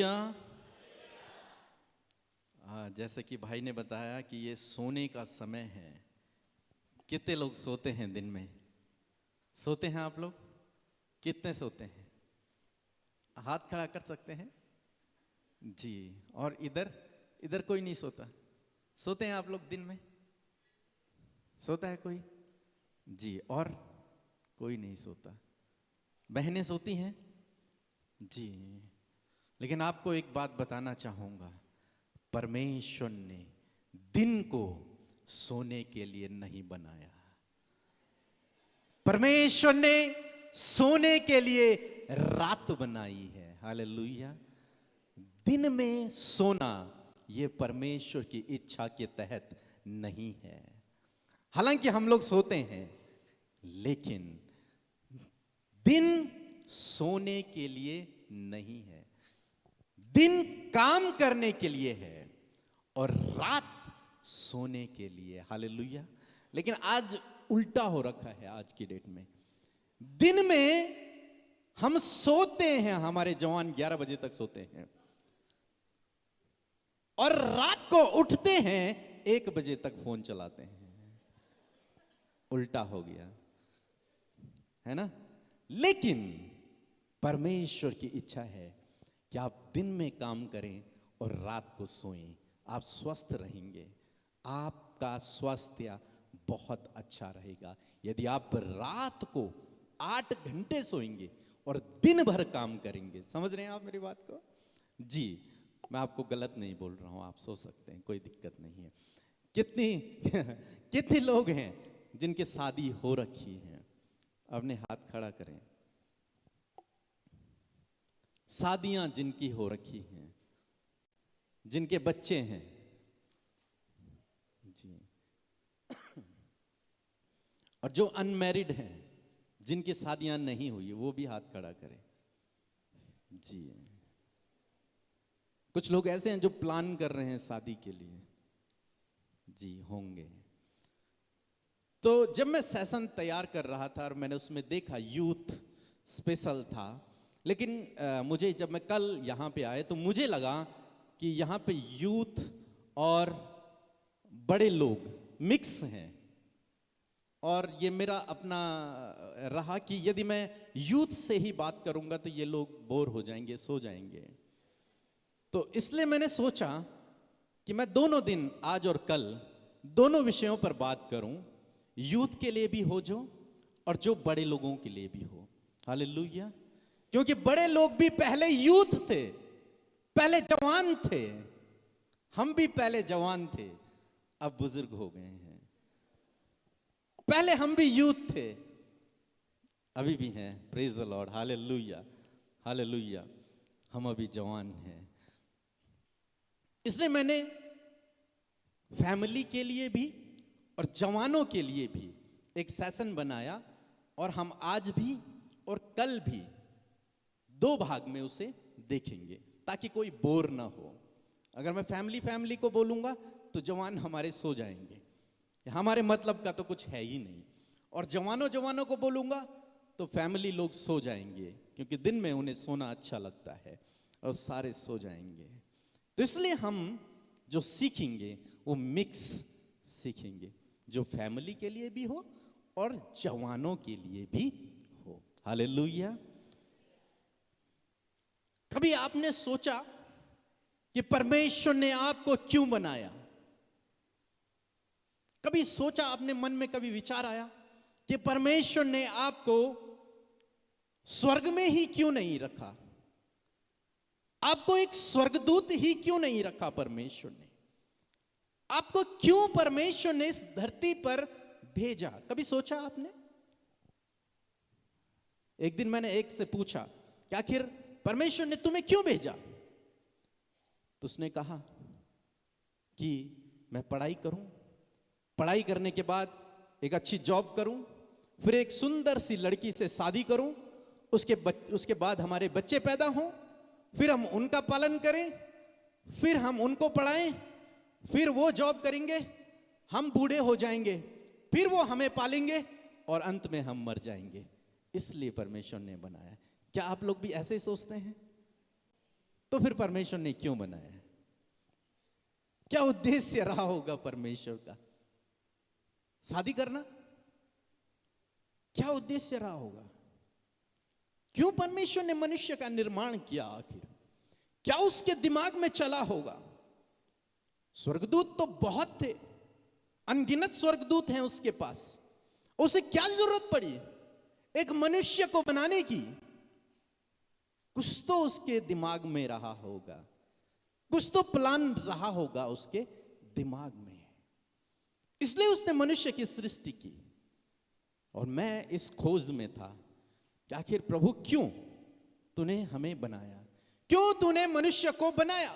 Hallelujah. जैसे कि भाई ने बताया कि ये सोने का समय है। कितने लोग सोते हैं दिन में? सोते हैं आप लोग? कितने सोते हैं? हाथ खड़ा कर सकते हैं जी। और इधर इधर कोई नहीं सोता? सोते हैं आप लोग दिन में? सोता है कोई? जी। और कोई नहीं सोता? बहनें सोती हैं जी। लेकिन आपको एक बात बताना चाहूंगा, परमेश्वर ने दिन को सोने के लिए नहीं बनाया। परमेश्वर ने सोने के लिए रात बनाई है। हालेलुया। दिन में सोना ये परमेश्वर की इच्छा के तहत नहीं है। हालांकि हम लोग सोते हैं, लेकिन दिन सोने के लिए नहीं है। दिन काम करने के लिए है और रात सोने के लिए। हालेलुया। लेकिन आज उल्टा हो रखा है। आज की डेट में दिन में हम सोते हैं, हमारे जवान 11 बजे तक सोते हैं, और रात को उठते हैं 1 बजे तक फोन चलाते हैं। उल्टा हो गया है ना? लेकिन परमेश्वर की इच्छा है कि आप दिन में काम करें और रात को सोएं। आप स्वस्थ रहेंगे, आपका स्वास्थ्य बहुत अच्छा रहेगा यदि आप रात को 8 घंटे सोएंगे और दिन भर काम करेंगे। समझ रहे हैं आप मेरी बात को? जी। मैं आपको गलत नहीं बोल रहा हूं, आप सो सकते हैं, कोई दिक्कत नहीं है। कितने लोग हैं जिनकी शादी हो रखी है? अपने हाथ खड़ा करें। शादियां जिनकी हो रखी हैं, जिनके बच्चे हैं जी, और जो अनमैरिड हैं, जिनकी शादियां नहीं हुई, वो भी हाथ खड़ा करें जी। कुछ लोग ऐसे हैं जो प्लान कर रहे हैं शादी के लिए जी, होंगे। तो जब मैं सेशन तैयार कर रहा था और मैंने उसमें देखा यूथ स्पेशल था, लेकिन मुझे जब मैं कल यहाँ पे आए तो मुझे लगा कि यहाँ पे यूथ और बड़े लोग मिक्स हैं। और ये मेरा अपना रहा कि यदि मैं यूथ से ही बात करूंगा तो ये लोग बोर हो जाएंगे, सो जाएंगे। तो इसलिए मैंने सोचा कि मैं दोनों दिन, आज और कल, दोनों विषयों पर बात करूं। यूथ के लिए भी हो जो, और जो बड़े लोगों के लिए भी हो। हालेलुया। क्योंकि बड़े लोग भी पहले यूथ थे, पहले जवान थे। हम भी पहले जवान थे, अब बुजुर्ग हो गए हैं। पहले हम भी यूथ थे, अभी भी हैं। Praise the Lord. Hallelujah, hallelujah. हम अभी जवान हैं। इसलिए मैंने फैमिली के लिए भी और जवानों के लिए भी एक सेशन बनाया, और हम आज भी और कल भी 2 भाग में उसे देखेंगे ताकि कोई बोर ना हो। अगर मैं फैमिली को बोलूंगा तो जवान हमारे सो जाएंगे, हमारे मतलब का तो कुछ है ही नहीं। और जवानों को बोलूंगा तो फैमिली लोग सो जाएंगे, क्योंकि दिन में उन्हें सोना अच्छा लगता है, और सारे सो जाएंगे। तो इसलिए हम जो सीखेंगे वो मिक्स सीखेंगे, जो फैमिली के लिए भी हो और जवानों के लिए भी हो। हालेलुया। कभी आपने सोचा कि परमेश्वर ने आपको क्यों बनाया? कभी सोचा आपने, मन में कभी विचार आया कि परमेश्वर ने आपको स्वर्ग में ही क्यों नहीं रखा? आपको एक स्वर्गदूत ही क्यों नहीं रखा? परमेश्वर ने आपको क्यों, परमेश्वर ने इस धरती पर भेजा? कभी सोचा आपने? एक दिन मैंने एक से पूछा कि आखिर परमेश्वर ने तुम्हें क्यों भेजा? तो उसने कहा कि मैं पढ़ाई करूं, पढ़ाई करने के बाद एक अच्छी जॉब करूं, फिर एक सुंदर सी लड़की से शादी करूं, उसके बाद हमारे बच्चे पैदा हों, फिर हम उनका पालन करें, फिर हम उनको पढ़ाएं, फिर वो जॉब करेंगे, हम बूढ़े हो जाएंगे, फिर वो हमें पालेंगे, और अंत में हम मर जाएंगे। इसलिए परमेश्वर ने बनाया। क्या आप लोग भी ऐसे ही सोचते हैं? तो फिर परमेश्वर ने क्यों बनाया? क्या उद्देश्य रहा होगा परमेश्वर का? शादी करना? क्या उद्देश्य रहा होगा? क्यों परमेश्वर ने मनुष्य का निर्माण किया? आखिर क्या उसके दिमाग में चला होगा? स्वर्गदूत तो बहुत थे, अनगिनत स्वर्गदूत हैं उसके पास। उसे क्या जरूरत पड़ी एक मनुष्य को बनाने की? कुछ तो उसके दिमाग में रहा होगा, कुछ तो प्लान रहा होगा उसके दिमाग में, इसलिए उसने मनुष्य की सृष्टि की। और मैं इस खोज में था कि आखिर प्रभु क्यों तूने हमें बनाया, क्यों तूने मनुष्य को बनाया,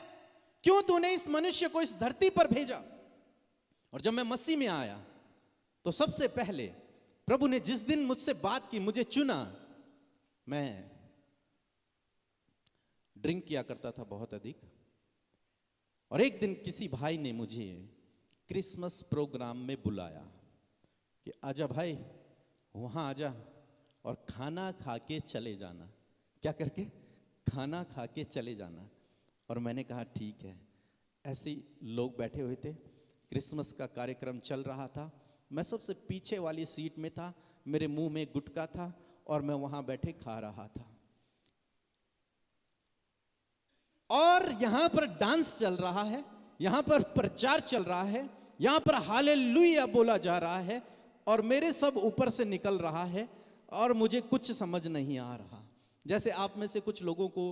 क्यों तूने इस मनुष्य को इस धरती पर भेजा। और जब मैं मसीह में आया तो सबसे पहले प्रभु ने जिस दिन मुझसे बात की, मुझे चुना, मैं ड्रिंक किया करता था बहुत अधिक, और एक दिन किसी भाई ने मुझे क्रिसमस प्रोग्राम में बुलाया कि आजा भाई, वहां आजा और खाना खा के चले जाना। क्या करके? खाना खा के चले जाना। और मैंने कहा ठीक है। ऐसे ही लोग बैठे हुए थे, क्रिसमस का कार्यक्रम चल रहा था, मैं सबसे पीछे वाली सीट में था, मेरे मुंह में गुटखा था और मैं वहां बैठे खा रहा था। और यहां पर डांस चल रहा है, यहां पर प्रचार चल रहा है, यहां पर हालेलुया बोला जा रहा है, और मेरे सब ऊपर से निकल रहा है और मुझे कुछ समझ नहीं आ रहा। जैसे आप में से कुछ लोगों को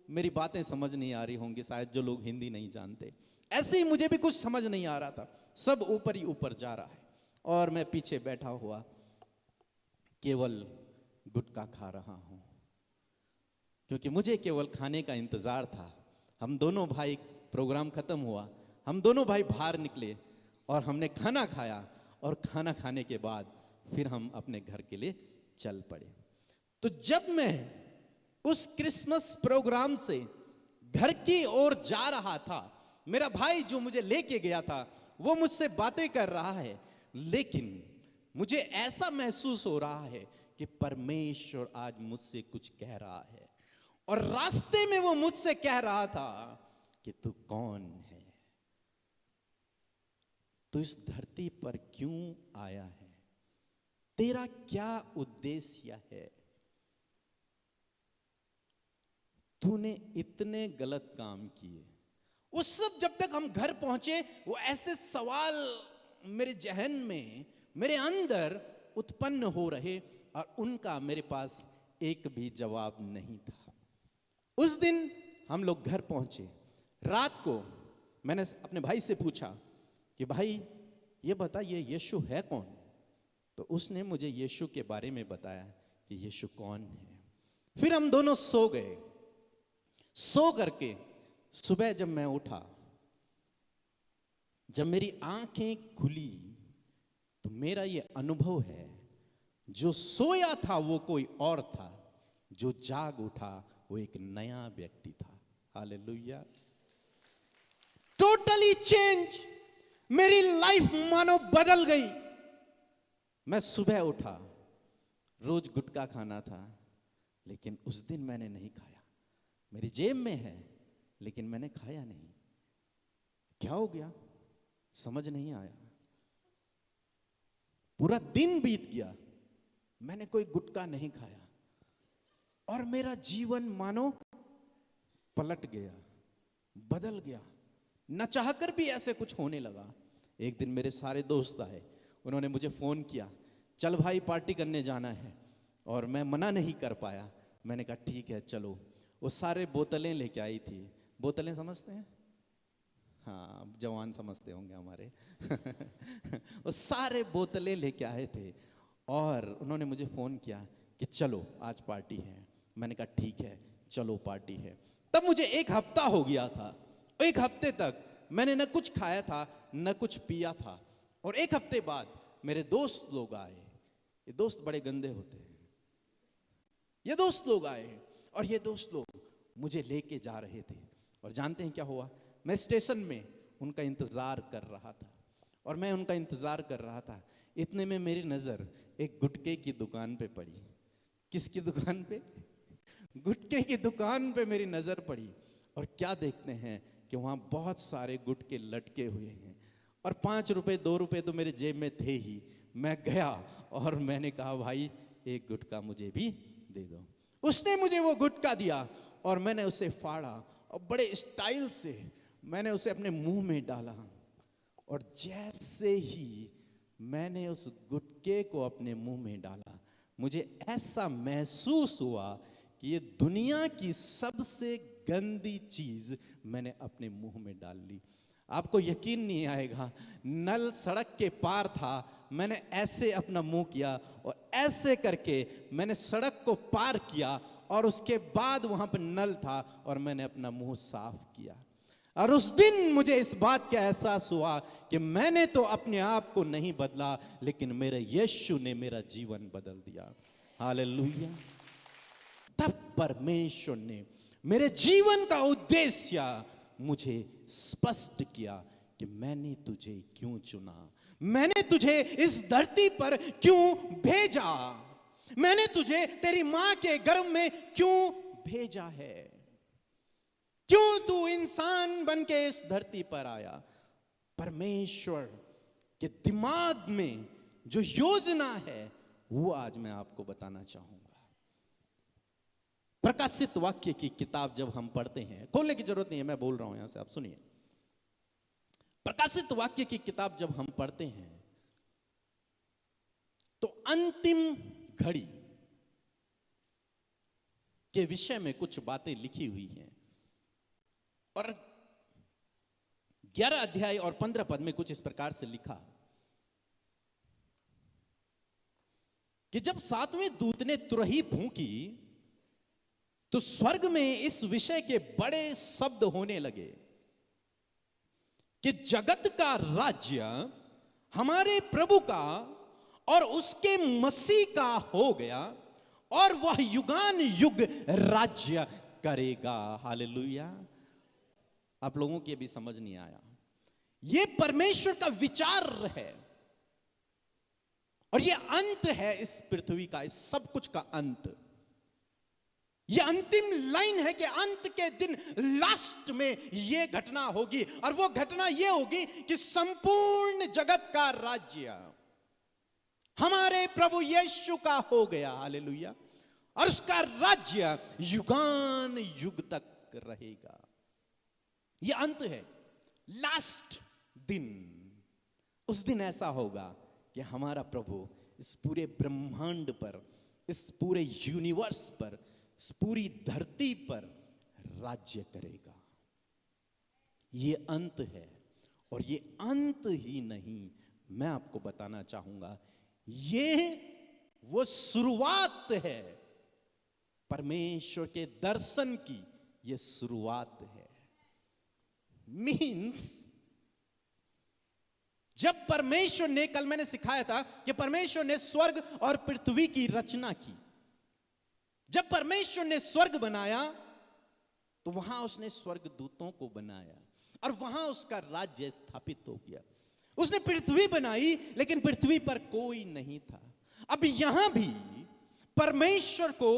मेरी बातें समझ नहीं आ रही होंगी, शायद जो लोग हिंदी नहीं जानते, ऐसे ही मुझे भी कुछ समझ नहीं आ रहा था। सब ऊपर ही ऊपर जा रहा है और मैं पीछे बैठा हुआ केवल गुटखा खा रहा हूं, क्योंकि मुझे केवल खाने का इंतजार था। हम दोनों भाई, प्रोग्राम खत्म हुआ, हम दोनों भाई बाहर निकले और हमने खाना खाया, और खाना खाने के बाद फिर हम अपने घर के लिए चल पड़े। तो जब मैं उस क्रिसमस प्रोग्राम से घर की ओर जा रहा था, मेरा भाई जो मुझे लेके गया था वो मुझसे बातें कर रहा है, लेकिन मुझे ऐसा महसूस हो रहा है कि परमेश्वर आज मुझसे कुछ कह रहा है। और रास्ते में वो मुझसे कह रहा था कि तू कौन है, तू इस धरती पर क्यों आया है, तेरा क्या उद्देश्य है, तूने इतने गलत काम किए। उस सब जब तक हम घर पहुंचे, वो ऐसे सवाल मेरे जहन में, मेरे अंदर उत्पन्न हो रहे, और उनका मेरे पास एक भी जवाब नहीं था। उस दिन हम लोग घर पहुंचे, रात को मैंने अपने भाई से पूछा कि भाई ये बता, ये यीशु है कौन? तो उसने मुझे यीशु के बारे में बताया कि यीशु कौन है। फिर हम दोनों सो गए। सो करके सुबह जब मैं उठा, जब मेरी आंखें खुली, तो मेरा ये अनुभव है, जो सोया था वो कोई और था, जो जाग उठा वो एक नया व्यक्ति था। हालेलुया। Totally change. मेरी लाइफ मानो बदल गई। मैं सुबह उठा, रोज गुटखा खाना था, लेकिन उस दिन मैंने नहीं खाया। मेरी जेब में है लेकिन मैंने खाया नहीं। क्या हो गया समझ नहीं आया। पूरा दिन बीत गया, मैंने कोई गुटखा नहीं खाया, और मेरा जीवन मानो पलट गया, बदल गया। न चाहकर भी ऐसे कुछ होने लगा। एक दिन मेरे सारे दोस्त आए, उन्होंने मुझे फोन किया, चल भाई पार्टी करने जाना है, और मैं मना नहीं कर पाया। मैंने कहा ठीक है चलो। वो सारे बोतलें लेके आई थी। बोतलें समझते हैं? हाँ, जवान समझते होंगे हमारे। वो सारे बोतलें लेके आए थे, और उन्होंने मुझे फोन किया कि चलो आज पार्टी है। मैंने कहा ठीक है चलो पार्टी है। तब मुझे एक हफ्ता हो गया था। एक हफ्ते तक मैंने न कुछ खाया था न कुछ पिया था। और एक हफ्ते बाद मेरे दोस्त लोग आए। ये दोस्त बड़े गंदे होते हैं। ये दोस्त लोग आए, और ये दोस्त लोग मुझे लेके जा रहे थे। और जानते हैं क्या हुआ? मैं स्टेशन में उनका इंतजार कर रहा था, और मैं उनका इंतजार कर रहा था। इतने में मेरी नजर एक गुटखे की दुकान पे पड़ी। किसकी दुकान पे? गुटखे की दुकान पे मेरी नजर पड़ी। और क्या देखते हैं कि वहां बहुत सारे गुटके लटके हुए हैं और 5 रुपए 2 रुपए तो मेरे जेब में थे ही। मैं गया और मैंने कहा भाई एक गुटका मुझे भी दे दो। उसने मुझे वो गुटका दिया और मैंने उसे फाड़ा और बड़े स्टाइल से मैंने उसे अपने मुंह में डाला। और जैसे ही मैंने उस गुटके को अपने मुंह में डाला, मुझे ऐसा महसूस हुआ कि ये दुनिया की सबसे गंदी चीज मैंने अपने मुंह में डाल ली। आपको यकीन नहीं आएगा, नल सड़क के पार था, मैंने ऐसे अपना मुंह किया और ऐसे करके मैंने सड़क को पार किया और उसके बाद वहां पर नल था और मैंने अपना मुंह साफ किया। और उस दिन मुझे इस बात का एहसास हुआ कि मैंने तो अपने आप को नहीं बदला, लेकिन मेरे यीशु ने मेरा जीवन बदल दिया। हालेलुया। तब परमेश्वर ने मेरे जीवन का उद्देश्य मुझे स्पष्ट किया कि मैंने तुझे क्यों चुना, मैंने तुझे इस धरती पर क्यों भेजा, मैंने तुझे तेरी मां के गर्भ में क्यों भेजा है, क्यों तू इंसान बन के इस धरती पर आया। परमेश्वर के दिमाग में जो योजना है वो आज मैं आपको बताना चाहूंगा। प्रकाशित वाक्य की किताब जब हम पढ़ते हैं, खोलने की जरूरत नहीं है, मैं बोल रहा हूं यहां से, आप सुनिए। प्रकाशित वाक्य की किताब जब हम पढ़ते हैं तो अंतिम घड़ी के विषय में कुछ बातें लिखी हुई हैं और 11 अध्याय और 15 पद में कुछ इस प्रकार से लिखा कि जब 7वें दूत ने तुरही फूंकी तो स्वर्ग में इस विषय के बड़े शब्द होने लगे कि जगत का राज्य हमारे प्रभु का और उसके मसीह का हो गया और वह युगान युग राज्य करेगा। हालेलुया। आप लोगों की अभी समझ नहीं आया, यह परमेश्वर का विचार है और यह अंत है इस पृथ्वी का, इस सब कुछ का अंत। यह अंतिम लाइन है कि अंत के दिन लास्ट में यह घटना होगी और वो घटना यह होगी कि संपूर्ण जगत का राज्य हमारे प्रभु यीशु का हो गया। हालेलुया। और उसका राज्य युगान युग तक रहेगा। यह अंत है, लास्ट दिन। उस दिन ऐसा होगा कि हमारा प्रभु इस पूरे ब्रह्मांड पर, इस पूरे यूनिवर्स पर, इस पूरी धरती पर राज्य करेगा। यह अंत है और यह अंत ही नहीं, मैं आपको बताना चाहूंगा यह वो शुरुआत है, परमेश्वर के दर्शन की यह शुरुआत है। मीन्स जब परमेश्वर ने, कल मैंने सिखाया था कि परमेश्वर ने स्वर्ग और पृथ्वी की रचना की। जब परमेश्वर ने स्वर्ग बनाया तो वहां उसने स्वर्ग दूतों को बनाया और वहां उसका राज्य स्थापित हो गया। उसने पृथ्वी बनाई लेकिन पृथ्वी पर कोई नहीं था। अब यहां भी परमेश्वर को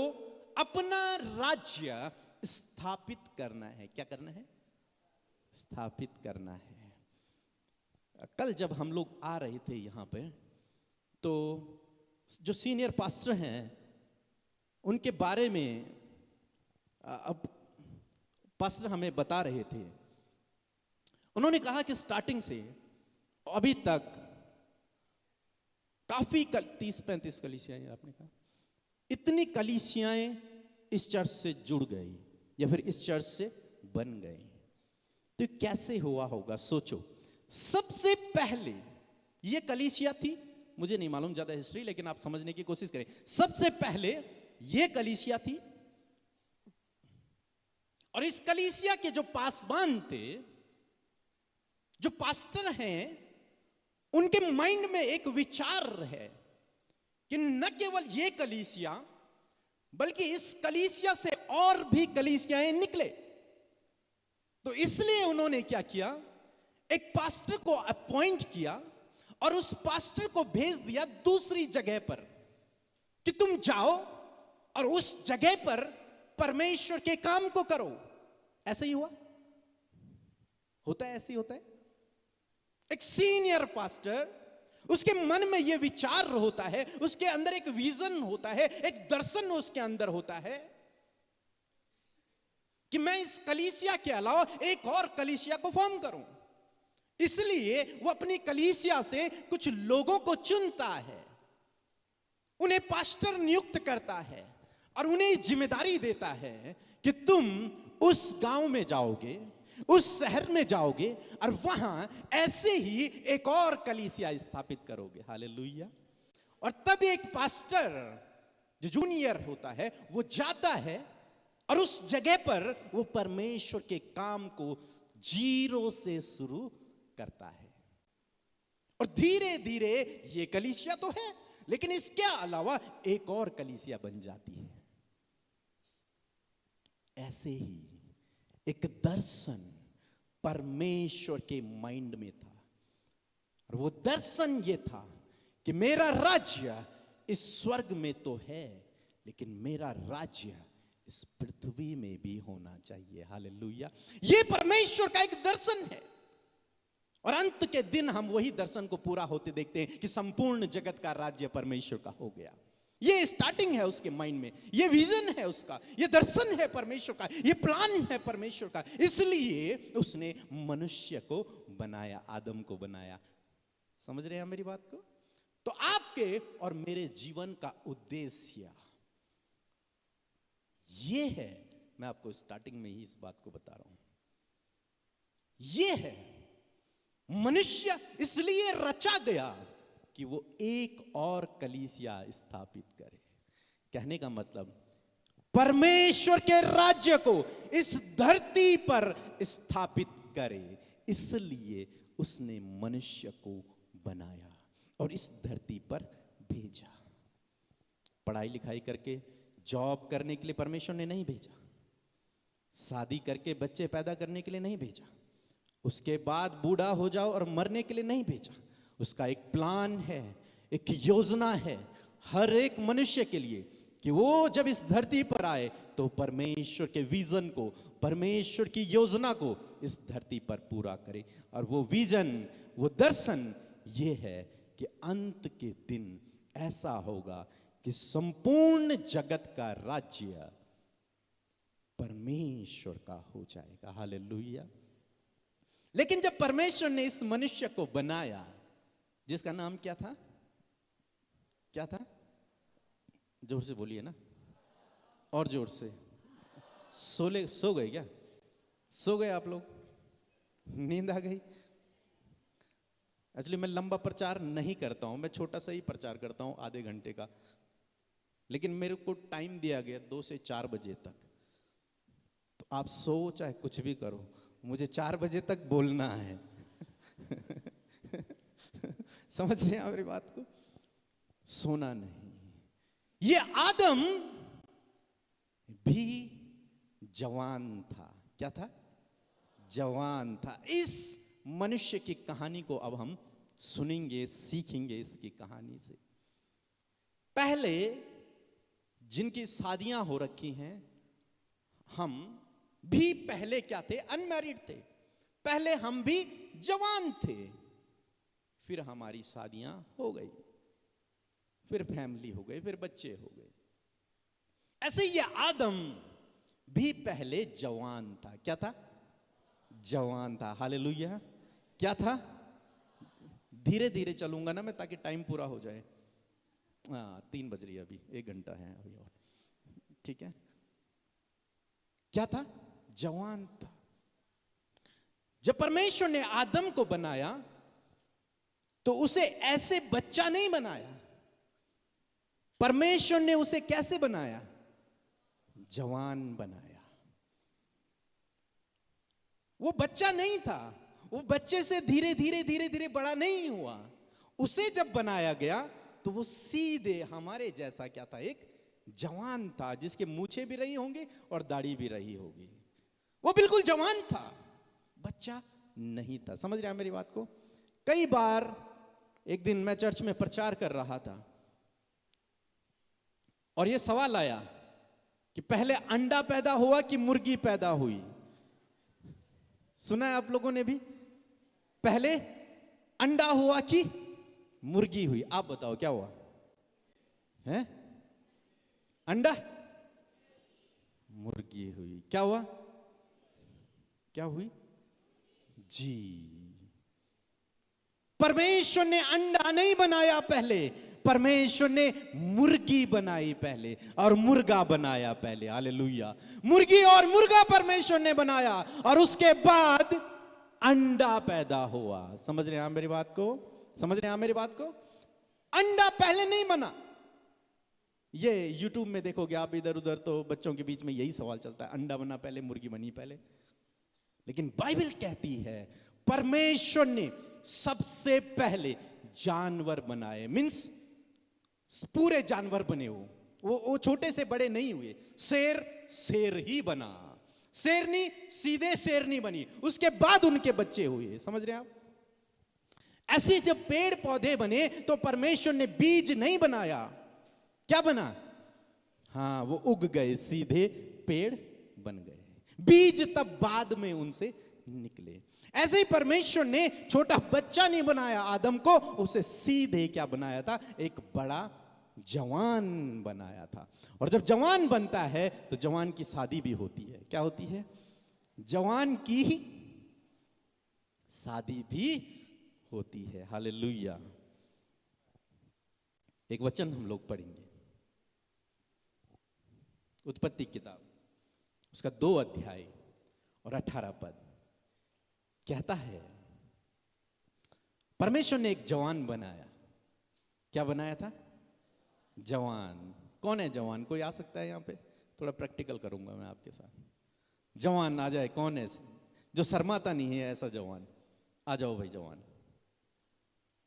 अपना राज्य स्थापित करना है। क्या करना है? स्थापित करना है। कल जब हम लोग आ रहे थे यहां पे तो जो सीनियर पास्टर हैं उनके बारे में अब पास्टर हमें बता रहे थे। उन्होंने कहा कि स्टार्टिंग से अभी तक काफी 30-35 कलीसियाएं, आपने कहा इतनी कलीसियाएं इस चर्च से जुड़ गई या फिर इस चर्च से बन गई। तो कैसे हुआ होगा? सोचो, सबसे पहले यह कलीसिया थी, मुझे नहीं मालूम ज्यादा हिस्ट्री, लेकिन आप समझने की कोशिश करें। सबसे पहले यह कलीसिया थी और इस कलीसिया के जो पासवान थे, जो पास्टर हैं, उनके माइंड में एक विचार है कि न केवल यह कलीसिया बल्कि इस कलीसिया से और भी कलीसियाएं निकले। तो इसलिए उन्होंने क्या किया, एक पास्टर को अपॉइंट किया और उस पास्टर को भेज दिया दूसरी जगह पर कि तुम जाओ और उस जगह पर परमेश्वर के काम को करो। ऐसा ही हुआ, होता है, ऐसे ही होता है। एक सीनियर पास्टर, उसके मन में यह विचार होता है, उसके अंदर एक विजन होता है, एक दर्शन उसके अंदर होता है कि मैं इस कलीसिया के अलावा एक और कलीसिया को फॉर्म करूं। इसलिए वो अपनी कलीसिया से कुछ लोगों को चुनता है, उन्हें पास्टर नियुक्त करता है और उन्हें जिम्मेदारी देता है कि तुम उस गांव में जाओगे, उस शहर में जाओगे और वहां ऐसे ही एक और कलीसिया स्थापित करोगे। हालेलुया। और तब एक पास्टर जो जूनियर होता है वो जाता है और उस जगह पर वो परमेश्वर के काम को जीरो से शुरू करता है। और धीरे धीरे ये कलीसिया तो है, लेकिन इसके अलावा एक और कलीसिया बन जाती है। ऐसे ही एक दर्शन परमेश्वर के माइंड में था, और वो दर्शन ये था कि मेरा राज्य इस स्वर्ग में तो है, लेकिन मेरा राज्य इस पृथ्वी में भी होना चाहिए। हालेलुया। ये परमेश्वर का एक दर्शन है, और अंत के दिन हम वही दर्शन को पूरा होते देखते हैं कि संपूर्ण जगत का राज्य परमेश्वर का हो गया। ये स्टार्टिंग है उसके माइंड में, ये विजन है उसका, ये दर्शन है परमेश्वर का, ये प्लान है परमेश्वर का। इसलिए उसने मनुष्य को बनाया, आदम को बनाया। समझ रहे हैं मेरी बात को? तो आपके और मेरे जीवन का उद्देश्य ये है, मैं आपको स्टार्टिंग में ही इस बात को बता रहा हूं, ये है मनुष्य इसलिए रचा गया कि वो एक और कलीसिया स्थापित करे। कहने का मतलब परमेश्वर के राज्य को इस धरती पर स्थापित करे, इसलिए उसने मनुष्य को बनाया और इस धरती पर भेजा। पढ़ाई लिखाई करके जॉब करने के लिए परमेश्वर ने नहीं भेजा, शादी करके बच्चे पैदा करने के लिए नहीं भेजा, उसके बाद बूढ़ा हो जाओ और मरने के लिए नहीं भेजा। उसका एक प्लान है, एक योजना है हर एक मनुष्य के लिए कि वो जब इस धरती पर आए तो परमेश्वर के विजन को, परमेश्वर की योजना को इस धरती पर पूरा करे। और वो विजन, वो दर्शन ये है कि अंत के दिन ऐसा होगा कि संपूर्ण जगत का राज्य परमेश्वर का हो जाएगा। हालेलुया। लेकिन जब परमेश्वर ने इस मनुष्य को बनाया, जिसका नाम क्या था? क्या था? जोर से बोलिए ना, और जोर से। सो गए क्या? सो गए आप लोग? नींद आ गई? एक्चुअली मैं लंबा प्रचार नहीं करता हूं, मैं छोटा सा ही प्रचार करता हूं, आधे घंटे का। लेकिन मेरे को टाइम दिया गया 2 से 4 बजे तक, तो आप सो चाहे कुछ भी करो, मुझे 4 बजे तक बोलना है। समझ रहे हैं मेरी बात को? सोना नहीं। ये आदम भी जवान था। क्या था? जवान था। इस मनुष्य की कहानी को अब हम सुनेंगे, सीखेंगे इसकी कहानी से। पहले जिनकी शादियां हो रखी हैं, हम भी पहले क्या थे? अनमैरिड थे। पहले हम भी जवान थे, फिर हमारी शादियां हो गई, फिर फैमिली हो गई, फिर बच्चे हो गए। ऐसे ये आदम भी पहले जवान था। क्या था? जवान था। हालेलुया। क्या था? धीरे धीरे चलूंगा ना मैं, ताकि टाइम पूरा हो जाए। 3 बज रही है अभी, 1 घंटा है अभी और, ठीक है। क्या था? जवान था। जब परमेश्वर ने आदम को बनाया तो उसे ऐसे बच्चा नहीं बनाया। परमेश्वर ने उसे कैसे बनाया? जवान बनाया। वो बच्चा नहीं था, वो बच्चे से धीरे धीरे धीरे धीरे बड़ा नहीं हुआ। उसे जब बनाया गया तो वो सीधे हमारे जैसा क्या था? एक जवान था, जिसके मूछें भी रही होंगी और दाढ़ी भी रही होगी। वो बिल्कुल जवान था, बच्चा नहीं था। समझ रहे हैं मेरी बात को? कई बार एक दिन मैं चर्च में प्रचार कर रहा था और यह सवाल आया कि पहले अंडा पैदा हुआ कि मुर्गी पैदा हुई? सुना है आप लोगों ने भी? पहले अंडा हुआ कि मुर्गी हुई? आप बताओ क्या हुआ है? अंडा, मुर्गी हुई। क्या हुआ? क्या हुई जी? परमेश्वर ने अंडा नहीं बनाया पहले, परमेश्वर ने मुर्गी बनाई पहले और मुर्गा बनाया पहले। हालेलुया। मुर्गी और मुर्गा परमेश्वर ने बनाया और उसके बाद अंडा पैदा हुआ। समझ रहे हैं आप मेरी बात को? समझ रहे हैं आप मेरी बात को? अंडा पहले नहीं बना। ये YouTube में देखोगे आप इधर उधर तो बच्चों के बीच में यही सवाल चलता है, अंडा बना पहले मुर्गी बनी पहले? लेकिन बाइबल कहती है परमेश्वर ने सबसे पहले जानवर बनाए। मींस पूरे जानवर बने वो छोटे से बड़े नहीं हुए। शेर ही बना, शेरनी सीधे शेरनी बनी, उसके बाद उनके बच्चे हुए। समझ रहे हैं आप? ऐसे जब पेड़ पौधे बने तो परमेश्वर ने बीज नहीं बनाया। क्या बना? हाँ, वो उग गए, सीधे पेड़ बन गए। बीज तब बाद में उनसे निकले। ऐसे ही परमेश्वर ने छोटा बच्चा नहीं बनाया आदम को, उसे सीधे क्या बनाया था? एक बड़ा जवान बनाया था। और जब जवान बनता है तो जवान की शादी भी होती है। क्या होती है? जवान की शादी भी होती है। हालेलुया। एक वचन हम लोग पढ़ेंगे, उत्पत्ति किताब, उसका 2 अध्याय और 18 पद कहता है परमेश्वर ने एक जवान बनाया। क्या बनाया था? जवान। कौन है जवान? कोई आ सकता है यहां पे? थोड़ा प्रैक्टिकल करूंगा मैं आपके साथ। जवान आ जाए। कौन है जो शर्माता नहीं है? ऐसा जवान आ जाओ भाई, जवान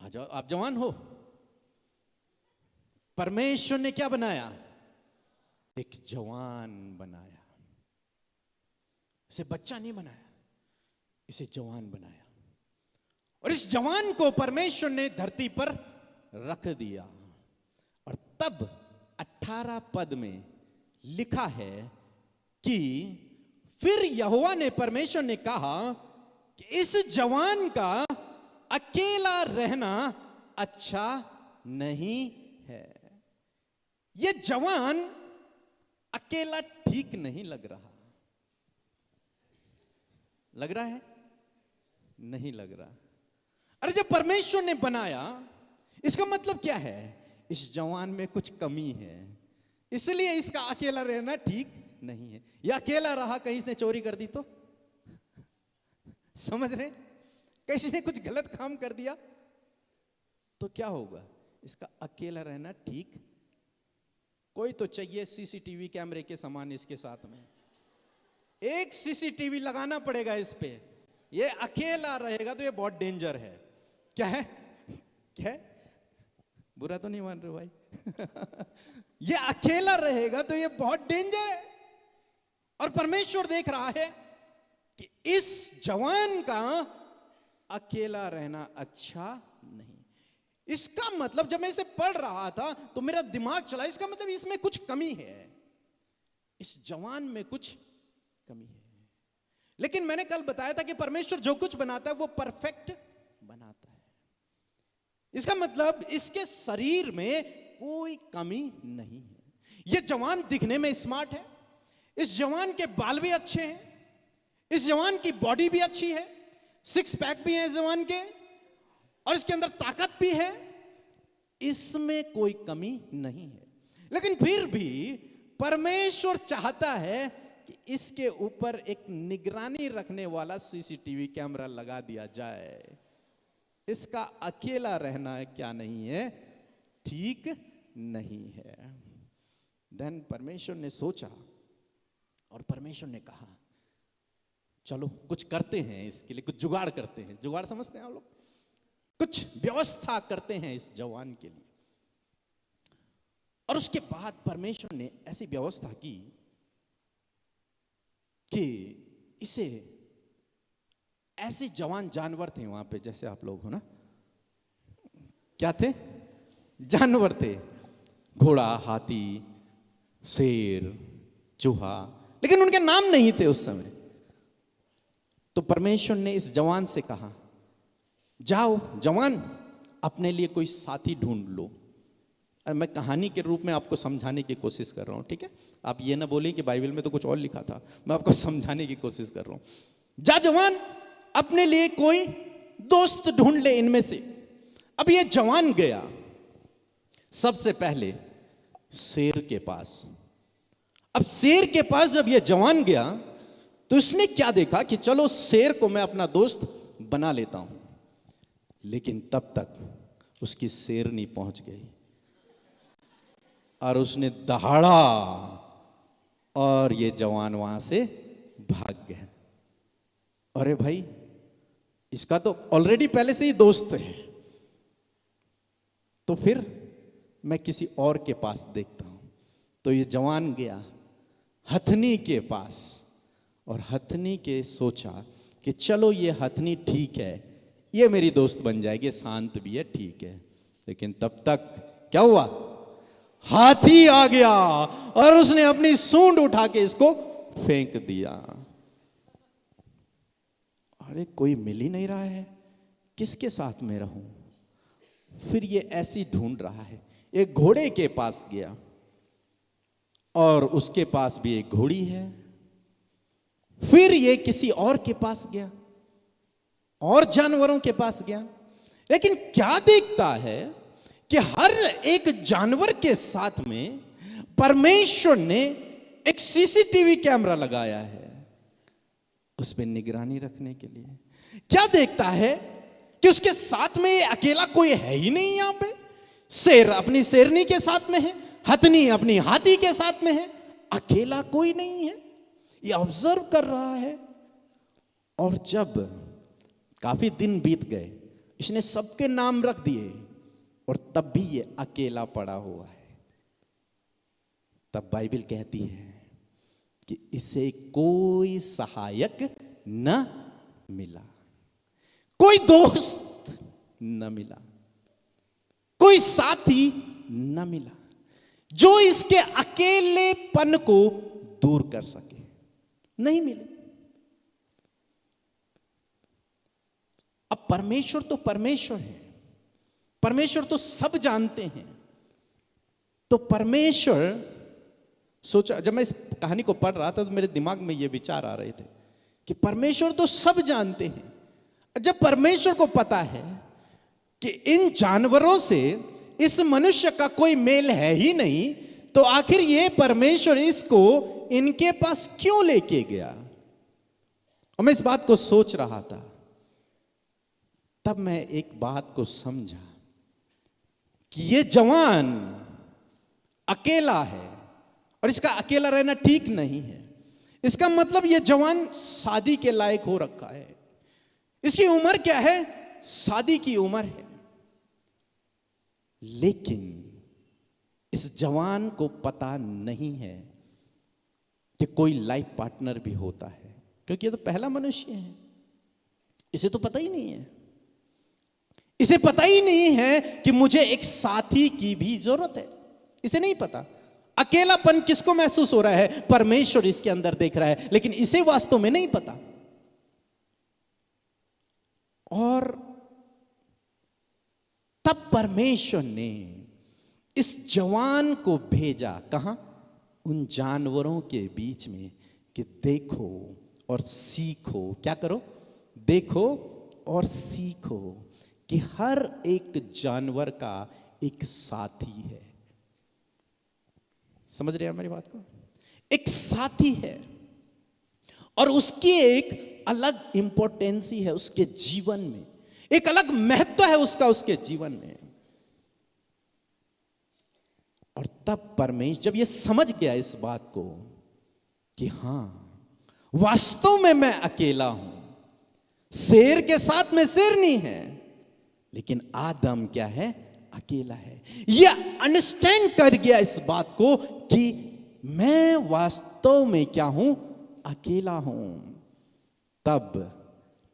आ जाओ। आप जवान हो? परमेश्वर ने क्या बनाया? एक जवान बनाया। इसे बच्चा नहीं बनाया, इसे जवान बनाया। और इस जवान को परमेश्वर ने धरती पर रख दिया। और तब 18 पद में लिखा है कि फिर यहोवा ने, परमेश्वर ने कहा कि इस जवान का अकेला रहना अच्छा नहीं है। यह जवान अकेला ठीक नहीं लग रहा। लग रहा है? नहीं लग रहा। अरे जब परमेश्वर ने बनाया, इसका मतलब क्या है? इस जवान में कुछ कमी है, इसलिए इसका अकेला रहना ठीक नहीं है। या अकेला रहा, कहीं इसने चोरी कर दी तो? समझ रहे? कहीं इसने कुछ गलत काम कर दिया तो क्या होगा? इसका अकेला रहना ठीक। कोई तो चाहिए सीसीटीवी कैमरे के समान इसके साथ में। एक सीसीटीवी लगाना पड़ेगा इस पे। ये अकेला रहेगा तो ये बहुत डेंजर है। क्या है? क्या है? बुरा तो नहीं मान रहे भाई? ये अकेला रहेगा तो ये बहुत डेंजर है। और परमेश्वर देख रहा है कि इस जवान का अकेला रहना अच्छा नहीं। इसका मतलब जब मैं इसे पढ़ रहा था तो मेरा दिमाग चला, इसका मतलब इसमें कुछ कमी है, इस जवान में कुछ कमी है। लेकिन मैंने कल बताया था कि परमेश्वर जो कुछ बनाता है वो परफेक्ट बनाता है। इसका मतलब इसके शरीर में कोई कमी नहीं है। यह जवान दिखने में स्मार्ट है, इस जवान के बाल भी अच्छे हैं, इस जवान की बॉडी भी अच्छी है, 6 पैक भी है इस जवान के, और इसके अंदर ताकत भी है, इसमें कोई कमी नहीं है। लेकिन फिर भी परमेश्वर चाहता है कि इसके ऊपर एक निगरानी रखने वाला सीसीटीवी कैमरा लगा दिया जाए। इसका अकेला रहना क्या नहीं है? ठीक नहीं है। देन परमेश्वर ने सोचा और परमेश्वर ने कहा चलो कुछ करते हैं, इसके लिए कुछ जुगाड़ करते हैं। जुगाड़ समझते हैं आप लोग? कुछ व्यवस्था करते हैं इस जवान के लिए। और उसके बाद परमेश्वर ने ऐसी व्यवस्था की कि इसे, ऐसे जवान जानवर थे वहां पे, जैसे आप लोग हो ना, क्या थे? जानवर थे, घोड़ा, हाथी, शेर, चूहा, लेकिन उनके नाम नहीं थे उस समय। तो परमेश्वर ने इस जवान से कहा, जाओ जवान, अपने लिए कोई साथी ढूंढ लो। मैं कहानी के रूप में आपको समझाने की कोशिश कर रहा हूं, ठीक है? आप ये ना बोलें कि बाइबल में तो कुछ और लिखा था, मैं आपको समझाने की कोशिश कर रहा हूं। जा जवान, अपने लिए कोई दोस्त ढूंढ ले इनमें से। अब ये जवान गया सबसे पहले शेर के पास। अब शेर के पास जब ये जवान गया तो उसने क्या देखा कि चलो शेर को मैं अपना दोस्त बना लेता हूं। लेकिन तब तक उसकी शेरनी पहुंच गई और उसने दहाड़ा और ये जवान वहां से भाग गया। अरे भाई, इसका तो ऑलरेडी पहले से ही दोस्त है, तो फिर मैं किसी और के पास देखता हूं। तो ये जवान गया हथनी के पास और हथनी के सोचा कि चलो ये हथनी ठीक है, ये मेरी दोस्त बन जाएगी, शांत भी है, ठीक है। लेकिन तब तक क्या हुआ, हाथी आ गया और उसने अपनी सूंड उठा के इसको फेंक दिया। अरे कोई मिल ही नहीं रहा है, किसके साथ में रहूं? फिर ये ऐसी ढूंढ रहा है, एक घोड़े के पास गया और उसके पास भी एक घोड़ी है। फिर ये किसी और के पास गया और जानवरों के पास गया, लेकिन क्या देखता है कि हर एक जानवर के साथ में परमेश्वर ने एक सीसीटीवी कैमरा लगाया है उस पर निगरानी रखने के लिए। क्या देखता है कि उसके साथ में ये अकेला कोई है ही नहीं। यहां पे शेर अपनी शेरनी के साथ में है, हथनी अपनी हाथी के साथ में है, अकेला कोई नहीं है। ये ऑब्जर्व कर रहा है। और जब काफी दिन बीत गए, इसने सबके नाम रख दिए और तब भी ये अकेला पड़ा हुआ है। तब बाइबल कहती है कि इसे कोई सहायक न मिला, कोई दोस्त न मिला, कोई साथी न मिला जो इसके अकेलेपन को दूर कर सके। नहीं मिले। अब परमेश्वर तो परमेश्वर है, परमेश्वर तो सब जानते हैं। तो परमेश्वर सोचा, जब मैं इस कहानी को पढ़ रहा था तो मेरे दिमाग में ये विचार आ रहे थे कि परमेश्वर तो सब जानते हैं। जब परमेश्वर को पता है कि इन जानवरों से इस मनुष्य का कोई मेल है ही नहीं, तो आखिर ये परमेश्वर इसको इनके पास क्यों लेके गया? और मैं इस बात को सोच रहा था, तब मैं एक बात को समझा कि ये जवान अकेला है और इसका अकेला रहना ठीक नहीं है। इसका मतलब ये जवान शादी के लायक हो रखा है। इसकी उम्र क्या है? शादी की उम्र है। लेकिन इस जवान को पता नहीं है कि कोई लाइफ पार्टनर भी होता है, क्योंकि ये तो पहला मनुष्य है। इसे तो पता ही नहीं है। इसे पता ही नहीं है कि मुझे एक साथी की भी जरूरत है। इसे नहीं पता। अकेलापन किसको महसूस हो रहा है? परमेश्वर इसके अंदर देख रहा है, लेकिन इसे वास्तव में नहीं पता। और तब परमेश्वर ने इस जवान को भेजा कहां? उन जानवरों के बीच में कि देखो और सीखो। क्या करो? देखो और सीखो कि हर एक जानवर का एक साथी है। समझ रहे हैं हमारी बात को? एक साथी है और उसकी एक अलग इंपॉर्टेंसी है उसके जीवन में, एक अलग महत्व है उसका उसके जीवन में। और तब परमेश्वर जब ये समझ गया इस बात को कि हां, वास्तव में मैं अकेला हूं, शेर के साथ में शेरनी है, लेकिन आदम क्या है? अकेला है। यह अंडरस्टैंड कर गया इस बात को कि मैं वास्तव में क्या हूं? अकेला हूं। तब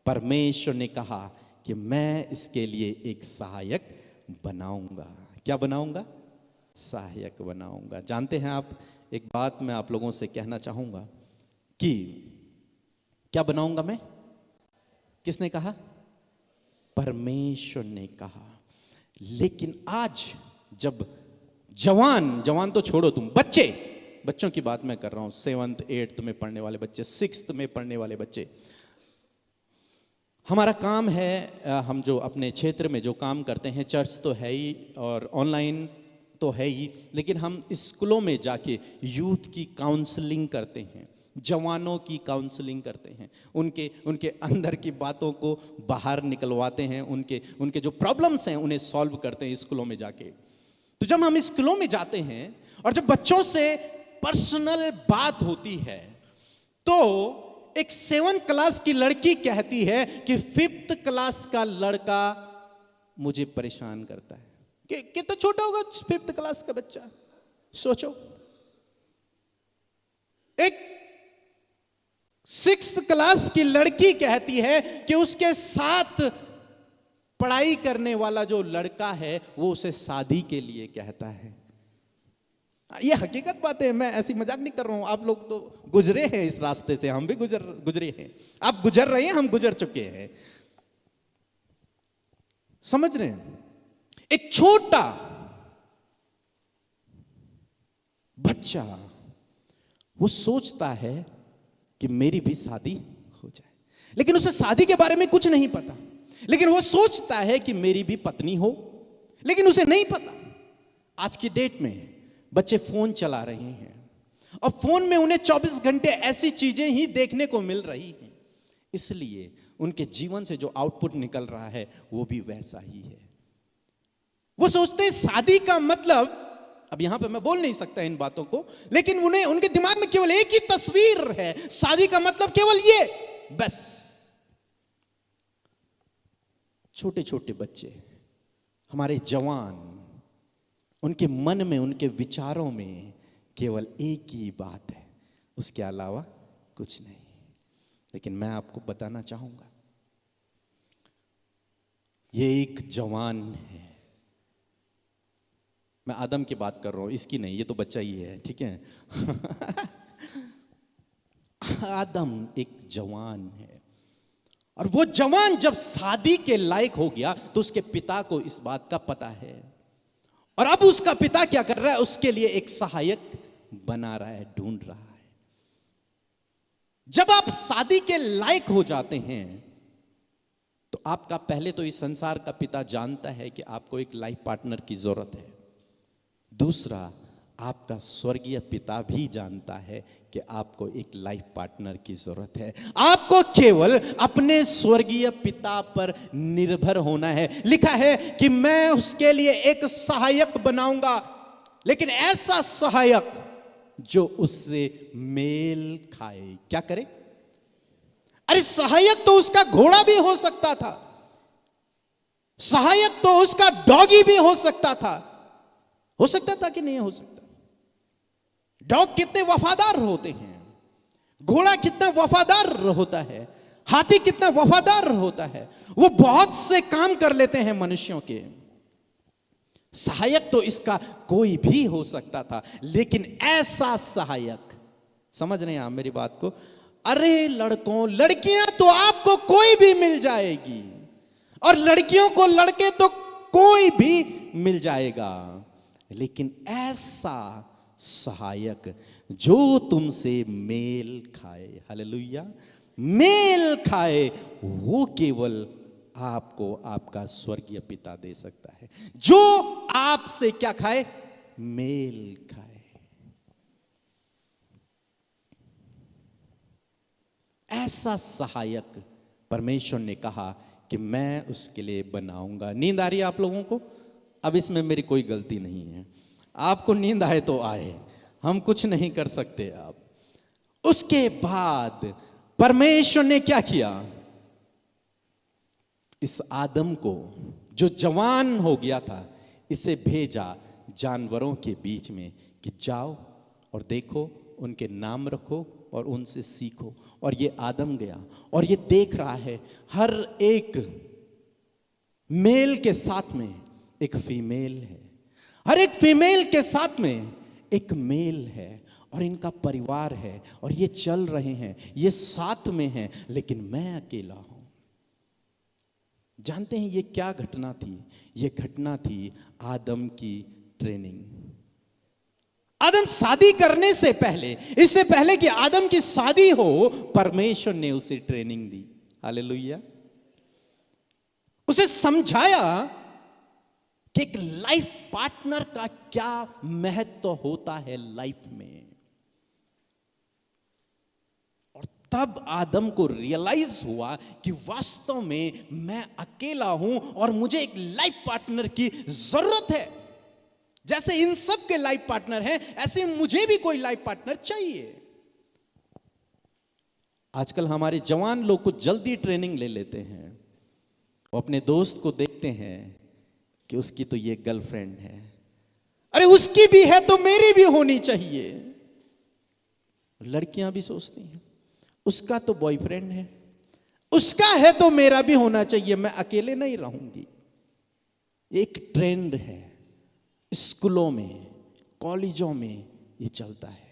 परमेश्वर ने कहा कि मैं इसके लिए एक सहायक बनाऊंगा। क्या बनाऊंगा? सहायक बनाऊंगा। जानते हैं आप, एक बात मैं आप लोगों से कहना चाहूंगा कि क्या बनाऊंगा मैं? किसने कहा? परमेश्वर ने कहा। लेकिन आज जब जवान तो छोड़ो, तुम बच्चों की बात मैं कर रहा हूं, 7th 8th में पढ़ने वाले बच्चे, 6th में पढ़ने वाले बच्चे, हमारा काम है, हम जो अपने क्षेत्र में जो काम करते हैं, चर्च तो है ही और ऑनलाइन तो है ही, लेकिन हम स्कूलों में जाके यूथ की काउंसलिंग करते हैं, जवानों की काउंसलिंग करते हैं, उनके अंदर की बातों को बाहर निकलवाते हैं, उनके जो प्रॉब्लम्स हैं उन्हें सॉल्व करते हैं स्कूलों में जाके। तो जब हम स्कूलों में जाते हैं और जब बच्चों से पर्सनल बात होती है, तो एक 7th क्लास की लड़की कहती है कि 5th क्लास का लड़का मुझे परेशान करता है। कितना छोटा होगा 5th क्लास का बच्चा, सोचो। एक 6th क्लास की लड़की कहती है कि उसके साथ पढ़ाई करने वाला जो लड़का है वो उसे शादी के लिए कहता है। ये हकीकत बात है, मैं ऐसी मजाक नहीं कर रहा हूं। आप लोग तो गुजरे हैं इस रास्ते से, हम भी गुजरे हैं, आप गुजर रहे हैं, हम गुजर चुके हैं, समझ रहे हैं। एक छोटा बच्चा वो सोचता है कि मेरी भी शादी हो जाए, लेकिन उसे शादी के बारे में कुछ नहीं पता, लेकिन वो सोचता है कि मेरी भी पत्नी हो, लेकिन उसे नहीं पता। आज की डेट में बच्चे फोन चला रहे हैं और फोन में उन्हें 24 घंटे ऐसी चीजें ही देखने को मिल रही हैं, इसलिए उनके जीवन से जो आउटपुट निकल रहा है वो भी वैसा ही है। वो सोचते हैं शादी का मतलब, अब यहां पे मैं बोल नहीं सकता इन बातों को, लेकिन उन्हें उनके दिमाग में केवल एक ही तस्वीर है, शादी का मतलब केवल ये, बस। छोटे छोटे बच्चे, हमारे जवान, उनके मन में, उनके विचारों में केवल एक ही बात है, उसके अलावा कुछ नहीं। लेकिन मैं आपको बताना चाहूंगा, ये एक जवान है, मैं आदम की बात कर रहा हूं, इसकी नहीं, ये तो बच्चा ही है, ठीक है। आदम एक जवान है, और वो जवान जब शादी के लायक हो गया तो उसके पिता को इस बात का पता है, और अब उसका पिता क्या कर रहा है, उसके लिए एक सहायक बना रहा है, ढूंढ रहा है। जब आप शादी के लायक हो जाते हैं तो आपका, पहले तो इस संसार का पिता जानता है कि आपको एक लाइफ पार्टनर की जरूरत है, दूसरा आपका स्वर्गीय पिता भी जानता है कि आपको एक लाइफ पार्टनर की जरूरत है। आपको केवल अपने स्वर्गीय पिता पर निर्भर होना है। लिखा है कि मैं उसके लिए एक सहायक बनाऊंगा, लेकिन ऐसा सहायक जो उससे मेल खाए। क्या करे? अरे सहायक तो उसका घोड़ा भी हो सकता था, सहायक तो उसका डॉगी भी हो सकता था कि नहीं हो सकता? डॉग कितने वफादार होते हैं, घोड़ा कितना वफादार होता है, हाथी कितना वफादार होता है, वो बहुत से काम कर लेते हैं मनुष्यों के। सहायक तो इसका कोई भी हो सकता था, लेकिन ऐसा सहायक, समझ रहे हैं आप मेरी बात को? अरे लड़कों, लड़कियां तो आपको कोई भी मिल जाएगी, और लड़कियों को लड़के तो कोई भी मिल जाएगा, लेकिन ऐसा सहायक जो तुमसे मेल खाए, हालेलुया, मेल खाए, वो केवल आपको आपका स्वर्गीय पिता दे सकता है। जो आपसे क्या खाए? मेल खाए। ऐसा सहायक परमेश्वर ने कहा कि मैं उसके लिए बनाऊंगा। नींद आ रही है आप लोगों को? अब इसमें मेरी कोई गलती नहीं है, आपको नींद आए तो आए, हम कुछ नहीं कर सकते। आप उसके बाद परमेश्वर ने क्या किया? इस आदम को जो जवान हो गया था, इसे भेजा जानवरों के बीच में कि जाओ और देखो, उनके नाम रखो और उनसे सीखो। और ये आदम गया और ये देख रहा है हर एक मेल के साथ में एक फीमेल है, हर एक फीमेल के साथ में एक मेल है, और इनका परिवार है, और ये चल रहे हैं, ये साथ में हैं, लेकिन मैं अकेला हूं। जानते हैं ये क्या घटना थी? ये घटना थी आदम की ट्रेनिंग। आदम शादी करने से पहले, इससे पहले कि आदम की शादी हो, परमेश्वर ने उसे ट्रेनिंग दी। हालेलुया। उसे समझाया कि एक लाइफ पार्टनर का क्या महत्व होता है लाइफ में। और तब आदम को रियलाइज हुआ कि वास्तव में मैं अकेला हूं और मुझे एक लाइफ पार्टनर की जरूरत है। जैसे इन सब के लाइफ पार्टनर हैं, ऐसे मुझे भी कोई लाइफ पार्टनर चाहिए। आजकल हमारे जवान लोग कुछ जल्दी ट्रेनिंग ले लेते हैं। वो अपने दोस्त को देखते हैं कि उसकी तो ये गर्लफ्रेंड है, अरे उसकी भी है तो मेरी भी होनी चाहिए। लड़कियां भी सोचती हैं उसका तो बॉयफ्रेंड है, उसका है तो मेरा भी होना चाहिए, मैं अकेले नहीं रहूंगी। एक ट्रेंड है, स्कूलों में, कॉलेजों में ये चलता है।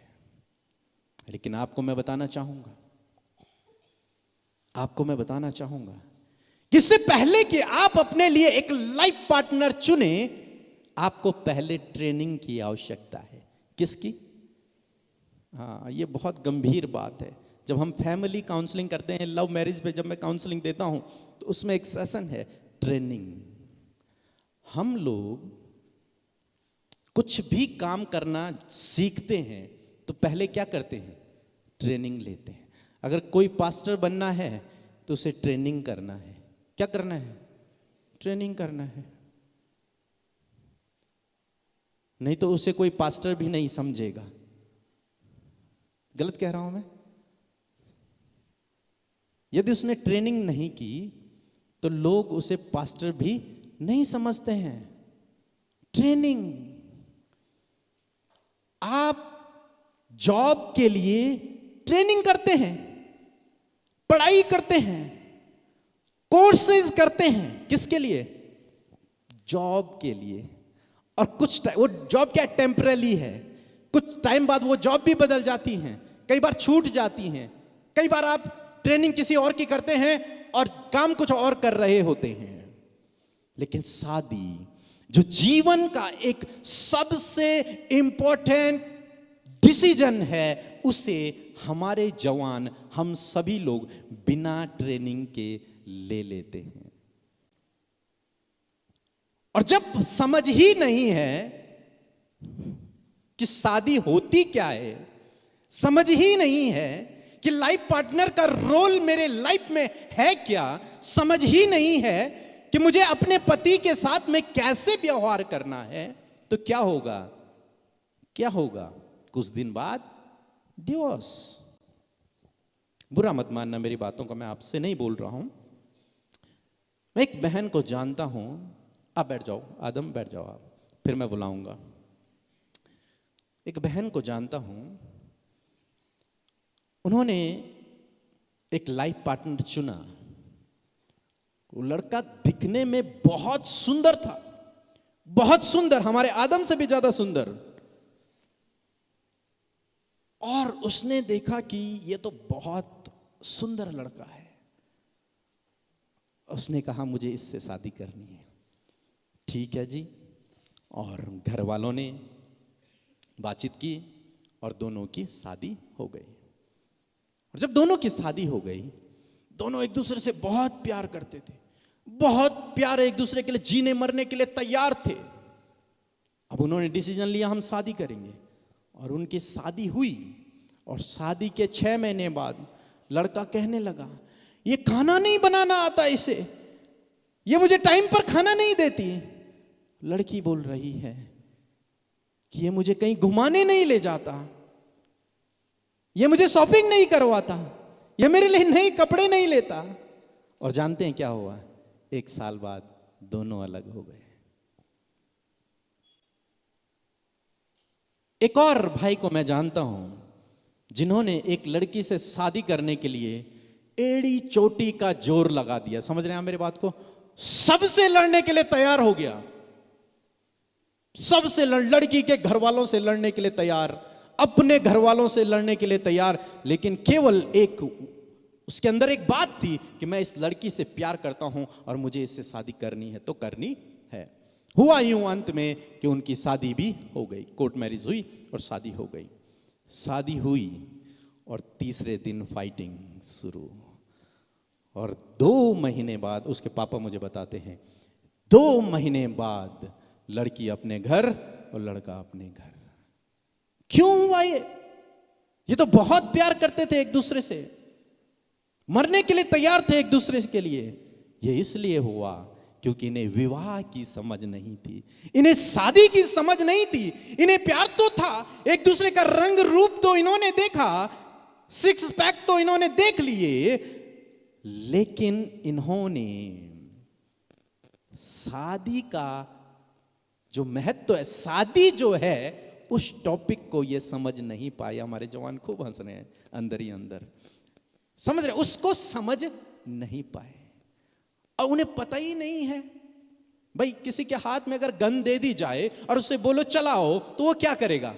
लेकिन आपको मैं बताना चाहूंगा कि इससे पहले कि आप अपने लिए एक लाइफ पार्टनर चुने, आपको पहले ट्रेनिंग की आवश्यकता है। किसकी? हाँ, ये बहुत गंभीर बात है। जब हम फैमिली काउंसलिंग करते हैं, लव मैरिज पे जब मैं काउंसलिंग देता हूं, तो उसमें एक सेशन है ट्रेनिंग। हम लोग कुछ भी काम करना सीखते हैं तो पहले क्या करते हैं? ट्रेनिंग लेते हैं। अगर कोई पास्टर बनना है तो उसे ट्रेनिंग करना है। क्या करना है? ट्रेनिंग करना है। नहीं तो उसे कोई पास्टर भी नहीं समझेगा। गलत कह रहा हूं मैं? यदि उसने ट्रेनिंग नहीं की तो लोग उसे पास्टर भी नहीं समझते हैं। ट्रेनिंग। आप जॉब के लिए ट्रेनिंग करते हैं, पढ़ाई करते हैं, कोर्सेज करते हैं। किसके लिए? जॉब के लिए। और कुछ टाइम, वो जॉब क्या टेम्पररी है, कुछ टाइम बाद वो जॉब भी बदल जाती हैं, कई बार छूट जाती हैं, कई बार आप ट्रेनिंग किसी और की करते हैं और काम कुछ और कर रहे होते हैं। लेकिन शादी जो जीवन का एक सबसे इंपॉर्टेंट डिसीजन है, उसे हमारे जवान, हम सभी लोग बिना ट्रेनिंग के ले लेते हैं। और जब समझ ही नहीं है कि शादी होती क्या है, समझ ही नहीं है कि लाइफ पार्टनर का रोल मेरे लाइफ में है क्या, समझ ही नहीं है कि मुझे अपने पति के साथ में कैसे व्यवहार करना है, तो क्या होगा? क्या होगा? कुछ दिन बाद डिवोर्स। बुरा मत मानना मेरी बातों का, मैं आपसे नहीं बोल रहा हूं। मैं एक बहन को जानता हूं। आप बैठ जाओ, आदम बैठ जाओ आप, फिर मैं बुलाऊंगा। एक बहन को जानता हूं, उन्होंने एक लाइफ पार्टनर चुना। वो लड़का दिखने में बहुत सुंदर था, बहुत सुंदर, हमारे आदम से भी ज्यादा सुंदर। और उसने देखा कि ये तो बहुत सुंदर लड़का है। उसने कहा मुझे इससे शादी करनी है। ठीक है जी। और घर वालों ने बातचीत की और दोनों की शादी हो गई। और जब दोनों की शादी हो गई, दोनों एक दूसरे से बहुत प्यार करते थे, बहुत प्यार, एक दूसरे के लिए जीने मरने के लिए तैयार थे। अब उन्होंने डिसीजन लिया हम शादी करेंगे। और उनकी शादी हुई। और शादी के 6 महीने बाद लड़का कहने लगा, ये खाना नहीं बनाना आता इसे, ये मुझे टाइम पर खाना नहीं देती। लड़की बोल रही है कि ये मुझे कहीं घुमाने नहीं ले जाता, ये मुझे शॉपिंग नहीं करवाता, ये मेरे लिए नए कपड़े नहीं लेता। और जानते हैं क्या हुआ? 1 साल बाद दोनों अलग हो गए। एक और भाई को मैं जानता हूं, जिन्होंने एक लड़की से शादी करने के लिए एड़ी चोटी का जोर लगा दिया। समझ रहे हैं आप मेरी बात को? सबसे लड़ने के लिए तैयार हो गया, सबसे लड़की के घर वालों से लड़ने के लिए तैयार, अपने घर वालों से लड़ने के लिए तैयार। लेकिन केवल एक उसके अंदर एक बात थी कि मैं इस लड़की से प्यार करता हूं और मुझे इससे शादी करनी है तो करनी है। हुआ यूं अंत में कि उनकी शादी भी हो गई, कोर्ट मैरिज हुई और शादी हो गई। शादी हुई और तीसरे दिन फाइटिंग शुरू। और 2 महीने बाद उसके पापा मुझे बताते हैं 2 महीने बाद लड़की अपने घर और लड़का अपने घर। क्यों हुआ ये तो बहुत प्यार करते थे एक दूसरे से, मरने के लिए तैयार थे एक दूसरे के लिए। ये इसलिए हुआ क्योंकि इन्हें विवाह की समझ नहीं थी, इन्हें शादी की समझ नहीं थी। इन्हें प्यार तो था, एक दूसरे का रंग रूप तो इन्होंने देखा, 6 पैक तो इन्होंने देख लिए, लेकिन इन्होंने शादी का जो महत्व है, शादी जो है, उस टॉपिक को ये समझ नहीं पाए। हमारे जवान खूब हंस रहे हैं अंदर ही अंदर, समझ रहे, उसको समझ नहीं पाए। और उन्हें पता ही नहीं है भाई, किसी के हाथ में अगर गन दे दी जाए और उसे बोलो चलाओ तो वो क्या करेगा?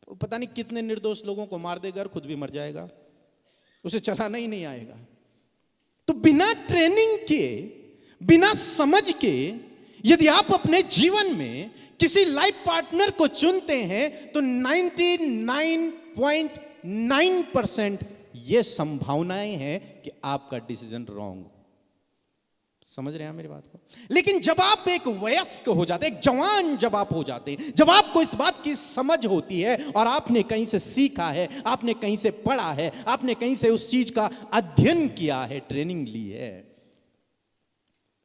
वो पता नहीं कितने निर्दोष लोगों को मार देगा और खुद भी मर जाएगा, उसे चलाना ही नहीं आएगा। तो बिना ट्रेनिंग के, बिना समझ के यदि आप अपने जीवन में किसी लाइफ पार्टनर को चुनते हैं तो 99.9% ये संभावनाएं हैं कि आपका डिसीजन रॉन्ग। समझ रहे हैं मेरी बात को? लेकिन जब आप एक वयस्क हो जाते, एक जवान जब आप हो जाते, जब आपको इस बात की समझ होती है और आपने कहीं से सीखा है, आपने कहीं से पढ़ा है, आपने कहीं से उस चीज का अध्ययन किया है, ट्रेनिंग ली है,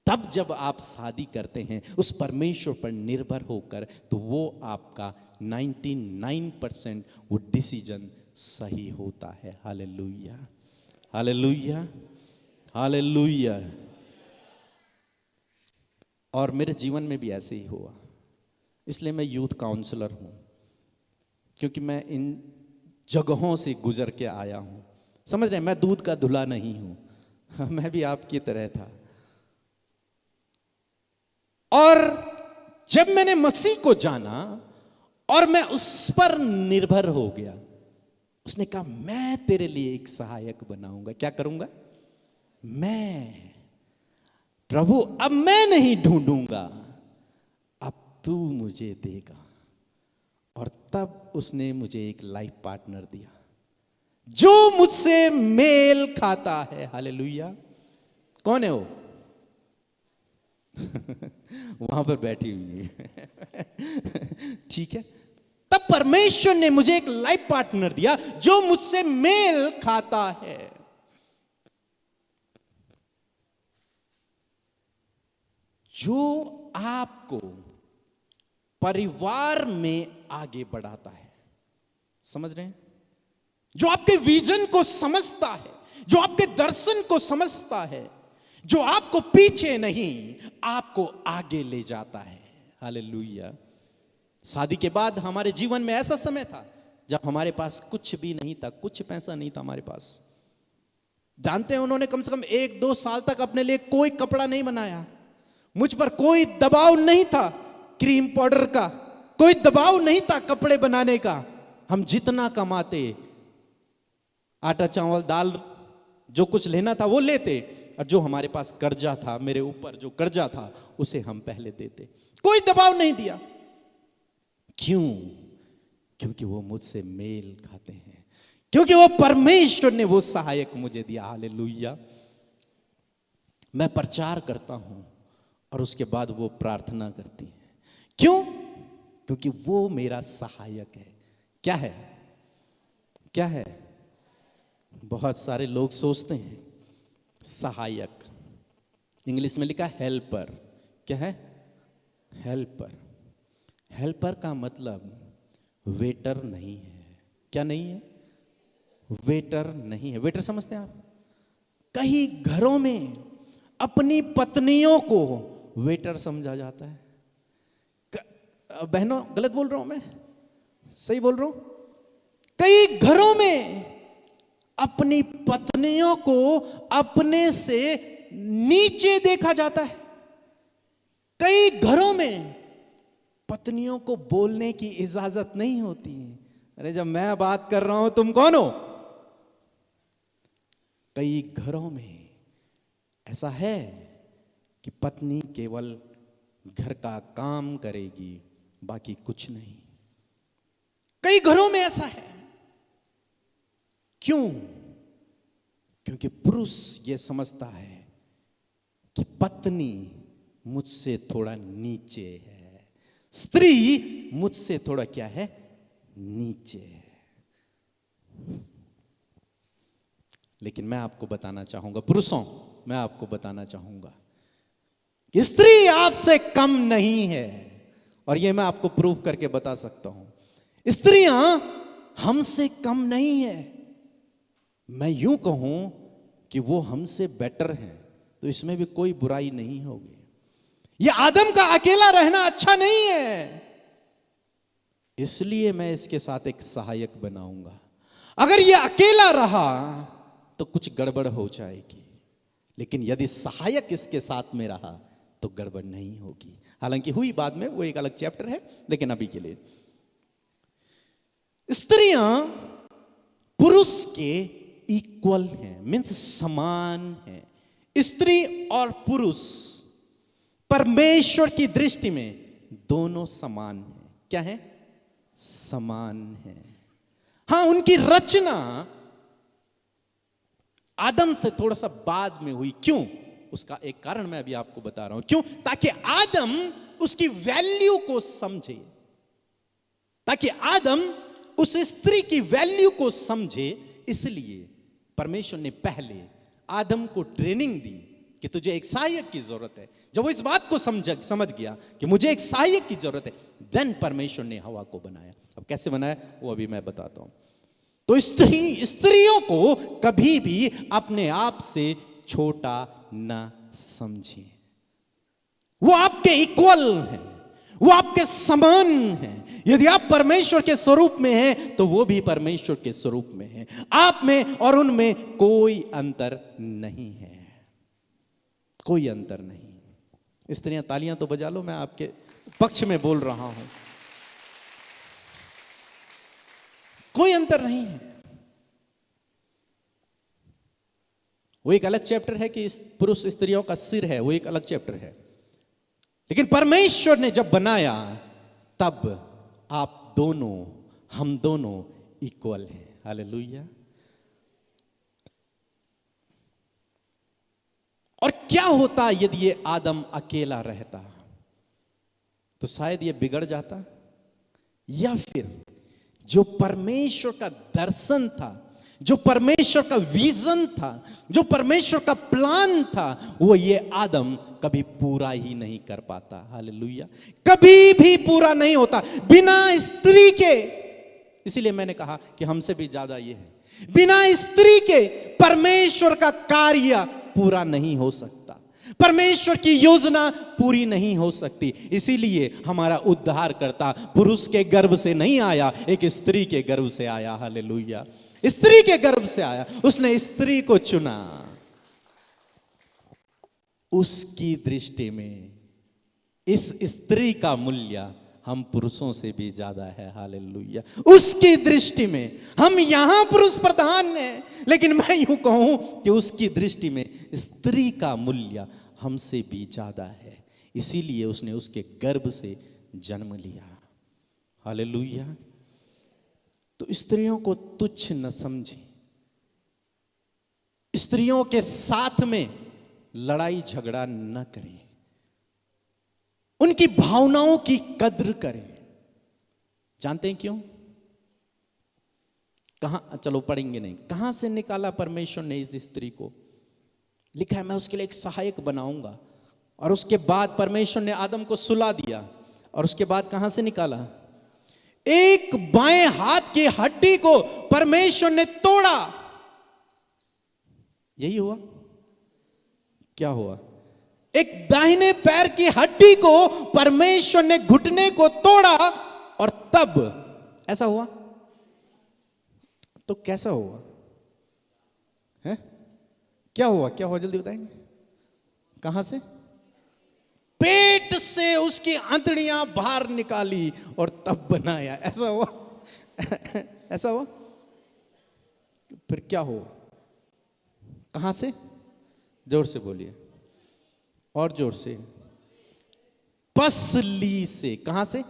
तब जब आप शादी करते हैं उस परमेश्वर पर निर्भर होकर, तो वो आपका 99% वो डिसीजन सही होता है। Hallelujah, hallelujah, hallelujah. और मेरे जीवन में भी ऐसे ही हुआ, इसलिए मैं यूथ काउंसलर हूं, क्योंकि मैं इन जगहों से गुजर के आया हूं। समझ रहे हैं, मैं दूध का धुला नहीं हूं, मैं भी आपकी तरह था। और जब मैंने मसीह को जाना और मैं उस पर निर्भर हो गया, उसने कहा मैं तेरे लिए एक सहायक बनाऊंगा। क्या करूंगा? मैं प्रभु, अब मैं नहीं ढूंढूंगा, अब तू मुझे देगा। और तब उसने मुझे एक लाइफ पार्टनर दिया जो मुझसे मेल खाता है। हालेलुया। कौन है वो? वहां पर बैठी हुई है। ठीक है, तब परमेश्वर ने मुझे एक लाइफ पार्टनर दिया जो मुझसे मेल खाता है। जो आपको परिवार में आगे बढ़ाता है। समझ रहे हैं? जो आपके विजन को समझता है, जो आपके दर्शन को समझता है, जो आपको पीछे नहीं आपको आगे ले जाता है। हालेलुया। शादी के बाद हमारे जीवन में ऐसा समय था जब हमारे पास कुछ भी नहीं था, कुछ पैसा नहीं था हमारे पास। जानते हैं, उन्होंने कम से कम 1-2 साल तक अपने लिए कोई कपड़ा नहीं बनाया। मुझ पर कोई दबाव नहीं था क्रीम पाउडर का, कोई दबाव नहीं था कपड़े बनाने का। हम जितना कमाते, आटा चावल दाल जो कुछ लेना था वो लेते, और जो हमारे पास कर्जा था, मेरे ऊपर जो कर्जा था, उसे हम पहले देते। कोई दबाव नहीं दिया। क्यों? क्योंकि वो मुझसे मेल खाते हैं, क्योंकि वो परमेश्वर ने वो सहायक मुझे दिया। हालेलुया। मैं प्रचार करता हूं और उसके बाद वो प्रार्थना करती है। क्यों? क्योंकि वो मेरा सहायक है। क्या है? क्या है? बहुत सारे लोग सोचते हैं सहायक, इंग्लिश में लिखा हेल्पर। क्या है? हेल्पर। हेल्पर का मतलब वेटर नहीं है। क्या नहीं है? वेटर नहीं है। वेटर समझते हैं आप? कई घरों में अपनी पत्नियों को वेटर समझा जाता है। बहनों, गलत बोल रहा हूं मैं? सही बोल रहा हूं? कई घरों में अपनी पत्नियों को अपने से नीचे देखा जाता है। कई घरों में पत्नियों को बोलने की इजाजत नहीं होती है। अरे जब मैं बात कर रहा हूं, तुम कौन हो? कई घरों में ऐसा है कि पत्नी केवल घर का काम करेगी, बाकी कुछ नहीं। कई घरों में ऐसा है। क्यों? क्योंकि पुरुष यह समझता है कि पत्नी मुझसे थोड़ा नीचे है, स्त्री मुझसे थोड़ा क्या है, नीचे है। लेकिन मैं आपको बताना चाहूंगा, पुरुषों, मैं आपको बताना चाहूंगा कि स्त्री आपसे कम नहीं है। और यह मैं आपको प्रूव करके बता सकता हूं। स्त्रियां हमसे कम नहीं है। मैं यूं कहूं कि वो हमसे बेटर हैं, तो इसमें भी कोई बुराई नहीं होगी। यह आदम का अकेला रहना अच्छा नहीं है, इसलिए मैं इसके साथ एक सहायक बनाऊंगा। अगर यह अकेला रहा तो कुछ गड़बड़ हो जाएगी, लेकिन यदि सहायक इसके साथ में रहा तो गड़बड़ नहीं होगी। हालांकि हुई बाद में, वो एक अलग चैप्टर है, लेकिन अभी के लिए स्त्रियां पुरुष के इक्वल हैं, मीन्स समान हैं। स्त्री और पुरुष परमेश्वर की दृष्टि में दोनों समान हैं। क्या है? समान है। हां, उनकी रचना आदम से थोड़ा सा बाद में हुई। क्यों? उसका एक कारण मैं अभी आपको बता रहा हूं। क्यों? ताकि आदम उसकी वैल्यू को समझे, ताकि आदम उस स्त्री की वैल्यू को समझे। इसलिए परमेश्वर ने पहले आदम को ट्रेनिंग दी कि तुझे एक सहायक की जरूरत है। जब वो इस बात को समझ गया कि मुझे एक सहायक की जरूरत है, देन परमेश्वर ने हवा को बनाया। अब कैसे बनाया वो अभी मैं बताता हूं। तो स्त्रियों को कभी भी अपने आप से छोटा ना समझें। वो आपके इक्वल हैं, वो आपके समान हैं। यदि आप परमेश्वर के स्वरूप में हैं तो वो भी परमेश्वर के स्वरूप में हैं। आप में और उनमें कोई अंतर नहीं है, कोई अंतर नहीं। स्त्रियां तालियां तो बजा लो, मैं आपके पक्ष में बोल रहा हूं। कोई अंतर नहीं है। वो एक अलग चैप्टर है कि पुरुष स्त्रियों का सिर है, वो एक अलग चैप्टर है। लेकिन परमेश्वर ने जब बनाया तब आप दोनों, हम दोनों इक्वल हैं। हालेलुया। और क्या होता यदि ये आदम अकेला रहता? तो शायद ये बिगड़ जाता, या फिर जो परमेश्वर का दर्शन था, जो परमेश्वर का विजन था, जो परमेश्वर का प्लान था, वो ये आदम कभी पूरा ही नहीं कर पाता। हालेलुया। कभी भी पूरा नहीं होता बिना स्त्री के। इसीलिए मैंने कहा कि हमसे भी ज्यादा ये है। बिना स्त्री के परमेश्वर का कार्य पूरा नहीं हो सकता, परमेश्वर की योजना पूरी नहीं हो सकती। इसीलिए हमारा उद्धारकर्ता पुरुष के गर्भ से नहीं आया, एक स्त्री के गर्भ से आया। हालेलुया। स्त्री के गर्भ से आया, उसने स्त्री को चुना। उसकी दृष्टि में इस स्त्री का मूल्य हम पुरुषों से भी ज्यादा है। हालेलुया। उसकी दृष्टि में हम यहां पुरुष प्रधान हैं, लेकिन मैं यूं कहूं कि उसकी दृष्टि में स्त्री का मूल्य हमसे भी ज्यादा है। इसीलिए उसने उसके गर्भ से जन्म लिया। हालेलुया। तो स्त्रियों को तुच्छ न समझें, स्त्रियों के साथ में लड़ाई झगड़ा न करें, उनकी भावनाओं की कद्र करें। जानते हैं क्यों? कहां, चलो पढ़ेंगे नहीं, कहां से निकाला परमेश्वर ने इस स्त्री को? लिखा है मैं उसके लिए एक सहायक बनाऊंगा। और उसके बाद परमेश्वर ने आदम को सुला दिया, और उसके बाद कहां से निकाला? एक बाएं हाथ की हड्डी को परमेश्वर ने तोड़ा। यही हुआ? क्या हुआ? एक दाहिने पैर की हड्डी को परमेश्वर ने घुटने को तोड़ा, और तब ऐसा हुआ। तो कैसा हुआ है? क्या हुआ? क्या हुआ जल्दी बताएंगे। कहां से? पेट से उसकी आंतड़ियां बाहर निकाली और तब बनाया। ऐसा हुआ? ऐसा हुआ? फिर क्या हुआ? कहां से? जोर से बोलिए, और जोर से। पसली से। कहां से?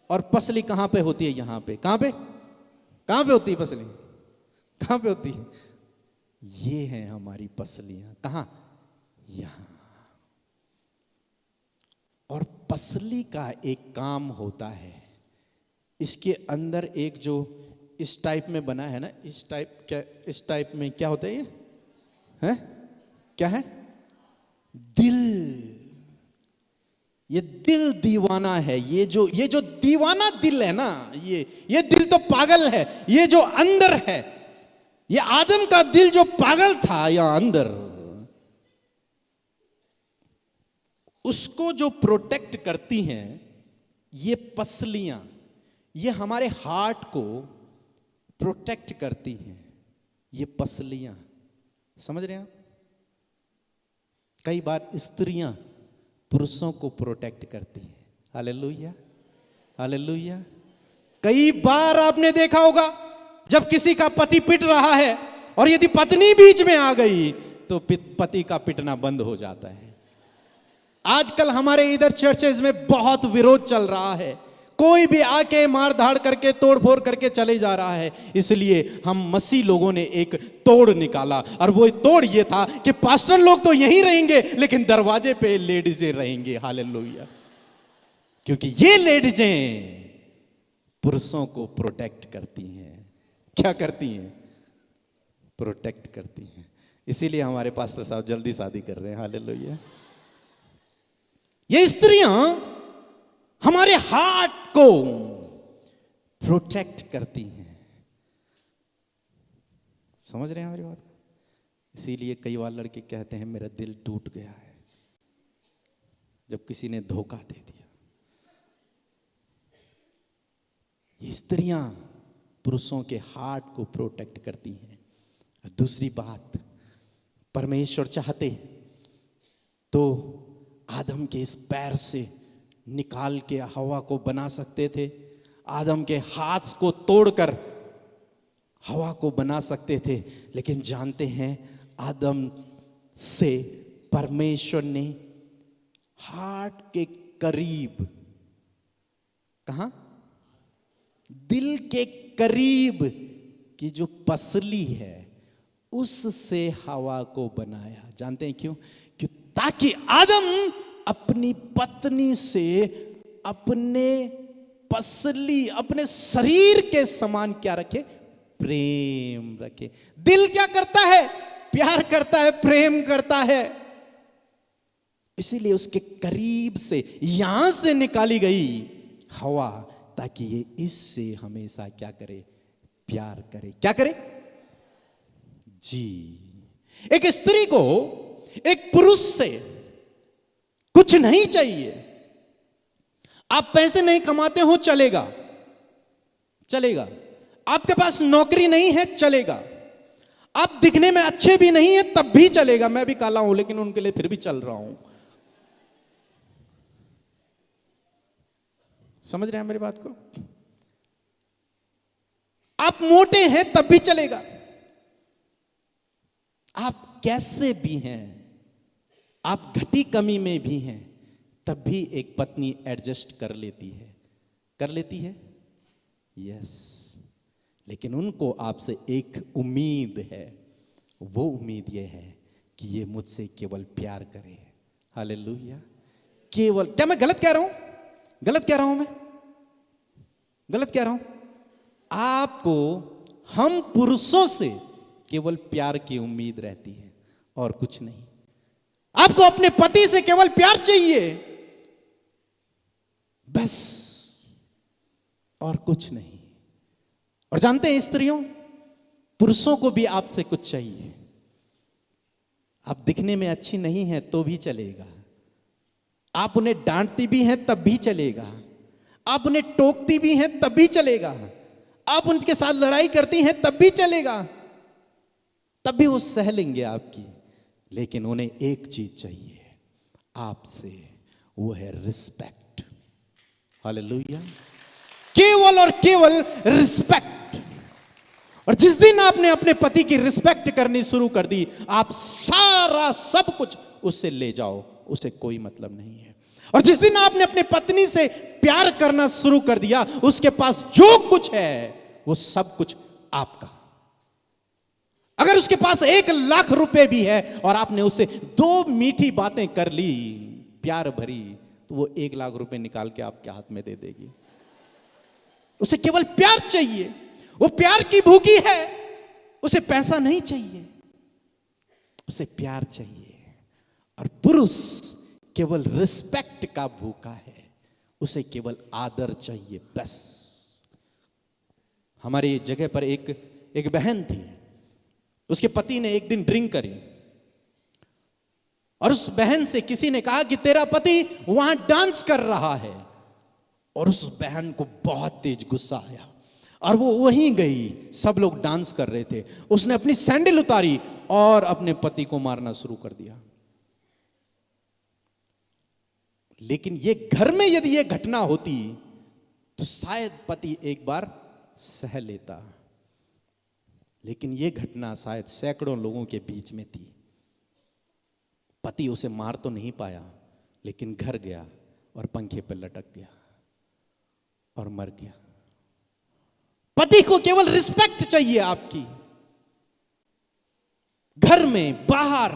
और पसली कहां पे होती है? यहां पे। कहां पे? कहां पे होती है पसली? कहां पे होती है? ये है हमारी पसलियां। कहां? यहां। और पसली का एक काम होता है, इसके अंदर एक जो इस टाइप में बना है ना, इस टाइप, क्या इस टाइप में क्या होता है? ये है क्या है? दिल। ये दिल दीवाना है। ये जो दीवाना दिल है ना, ये दिल तो पागल है। ये जो अंदर है, ये आदम का दिल जो पागल था यहां अंदर, उसको जो प्रोटेक्ट करती हैं ये पसलियां, ये हमारे हार्ट को प्रोटेक्ट करती हैं ये पसलियां। समझ रहे हैं आप? कई बार स्त्रियां पुरुषों को प्रोटेक्ट करती हैं। Hallelujah, hallelujah. कई बार आपने देखा होगा, जब किसी का पति पिट रहा है और यदि पत्नी बीच में आ गई तो पति का पिटना बंद हो जाता है। आजकल हमारे इधर चर्चेज में बहुत विरोध चल रहा है। कोई भी आके मार धाड़ करके तोड़ फोड़ करके चले जा रहा है। इसलिए हम मसीह लोगों ने एक तोड़ निकाला, और वो तोड़ ये था कि पास्टर लोग तो यहीं रहेंगे लेकिन दरवाजे पे लेडीजें रहेंगे। हालेलुया। क्योंकि ये लेडीजें पुरुषों को प्रोटेक्ट करती हैं। क्या करती हैं? प्रोटेक्ट करती हैं। इसीलिए हमारे पास्टर साहब जल्दी शादी कर रहे हैं। हालेलुया। ये स्त्रियां हमारे हार्ट को प्रोटेक्ट करती हैं। समझ रहे हैं हमारी बात? इसीलिए कई बार लड़के कहते हैं मेरा दिल टूट गया है, जब किसी ने धोखा दे दिया। ये स्त्रियां पुरुषों के हार्ट को प्रोटेक्ट करती हैं। और दूसरी बात, परमेश्वर चाहते तो आदम के इस पैर से निकाल के हवा को बना सकते थे, आदम के हाथ को तोड़कर हवा को बना सकते थे, लेकिन जानते हैं आदम से परमेश्वर ने हार्ट के करीब, कहां? दिल के करीब की जो पसली है उससे हवा को बनाया। जानते हैं क्यों? कि ताकि आदम अपनी पत्नी से अपने पसली, अपने शरीर के समान क्या रखे? प्रेम रखे। दिल क्या करता है? प्यार करता है, प्रेम करता है। इसीलिए उसके करीब से, यहां से निकाली गई हवा, ताकि ये इससे हमेशा क्या करे? प्यार करे। क्या करे? जी। एक स्त्री को एक पुरुष से कुछ नहीं चाहिए। आप पैसे नहीं कमाते हो, चलेगा, चलेगा। आपके पास नौकरी नहीं है, चलेगा। आप दिखने में अच्छे भी नहीं है, तब भी चलेगा। मैं भी काला हूं लेकिन उनके लिए फिर भी चल रहा हूं। समझ रहे हैं मेरी बात को? आप मोटे हैं तब भी चलेगा। आप कैसे भी हैं, आप घटी कमी में भी हैं, तब भी एक पत्नी एडजस्ट कर लेती है। कर लेती है, यस। लेकिन उनको आपसे एक उम्मीद है। वो उम्मीद ये है कि ये मुझसे केवल प्यार करे। हालेलुया। केवल, क्या मैं गलत कह रहा हूं? गलत कह रहा हूं? मैं गलत कह रहा हूं? आपको हम पुरुषों से केवल प्यार की उम्मीद रहती है और कुछ नहीं। आपको अपने पति से केवल प्यार चाहिए, बस, और कुछ नहीं। और जानते हैं स्त्रियों, पुरुषों को भी आपसे कुछ चाहिए। आप दिखने में अच्छी नहीं है तो भी चलेगा। आप उन्हें डांटती भी हैं तब भी चलेगा। आप उन्हें टोकती भी हैं तब भी चलेगा। आप उनके साथ लड़ाई करती हैं तब भी चलेगा, तब भी वो सह लेंगे आपकी। लेकिन उन्हें एक चीज चाहिए आपसे, वो है रिस्पेक्ट। हालेलुया। केवल और केवल रिस्पेक्ट। और जिस दिन आपने अपने पति की रिस्पेक्ट करनी शुरू कर दी, आप सारा सब कुछ उससे ले जाओ, उसे कोई मतलब नहीं है। और जिस दिन आपने अपने पत्नी से प्यार करना शुरू कर दिया, उसके पास जो कुछ है वो सब कुछ आपका। अगर उसके पास 1,00,000 रुपए भी है और आपने उससे 2 मीठी बातें कर ली प्यार भरी, तो वो 1,00,000 रुपए निकाल के आपके हाथ में दे देगी। उसे केवल प्यार चाहिए, वो प्यार की भूखी है, उसे पैसा नहीं चाहिए, उसे प्यार चाहिए। और पुरुष केवल रिस्पेक्ट का भूखा है, उसे केवल आदर चाहिए बस। हमारी जगह पर एक बहन थी, उसके पति ने एक दिन ड्रिंक करी और उस बहन से किसी ने कहा कि तेरा पति वहां डांस कर रहा है। और उस बहन को बहुत तेज गुस्सा आया और वो वहीं गई, सब लोग डांस कर रहे थे, उसने अपनी सैंडल उतारी और अपने पति को मारना शुरू कर दिया। लेकिन ये घर में यदि ये घटना होती तो शायद पति एक बार सह लेता, लेकिन ये घटना शायद सैकड़ों लोगों के बीच में थी। पति उसे मार तो नहीं पाया, लेकिन घर गया और पंखे पर लटक गया और मर गया। पति को केवल रिस्पेक्ट चाहिए आपकी। घर में बाहर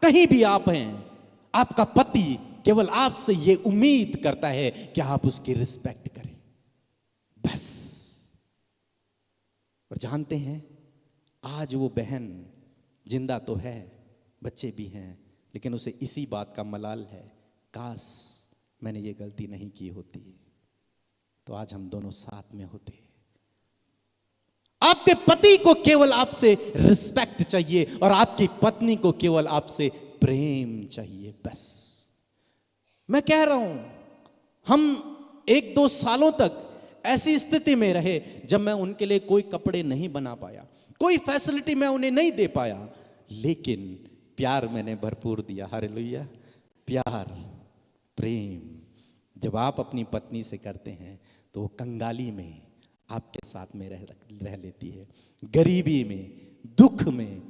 कहीं भी आप हैं, आपका पति केवल आपसे ये उम्मीद करता है कि आप उसकी रिस्पेक्ट करें बस। और जानते हैं, आज वो बहन जिंदा तो है, बच्चे भी हैं, लेकिन उसे इसी बात का मलाल है, काश मैंने ये गलती नहीं की होती तो आज हम दोनों साथ में होते। आपके पति को केवल आपसे रिस्पेक्ट चाहिए और आपकी पत्नी को केवल आपसे प्रेम चाहिए बस। मैं कह रहा हूं, हम 1-2 सालों तक ऐसी स्थिति में रहे जब मैं उनके लिए कोई कपड़े नहीं बना पाया, कोई फैसिलिटी मैं उन्हें नहीं दे पाया, लेकिन प्यार मैंने भरपूर दिया। हालेलुया। प्यार, प्रेम जब आप अपनी पत्नी से करते हैं तो वो कंगाली में आपके साथ में रह लेती है, गरीबी में, दुख में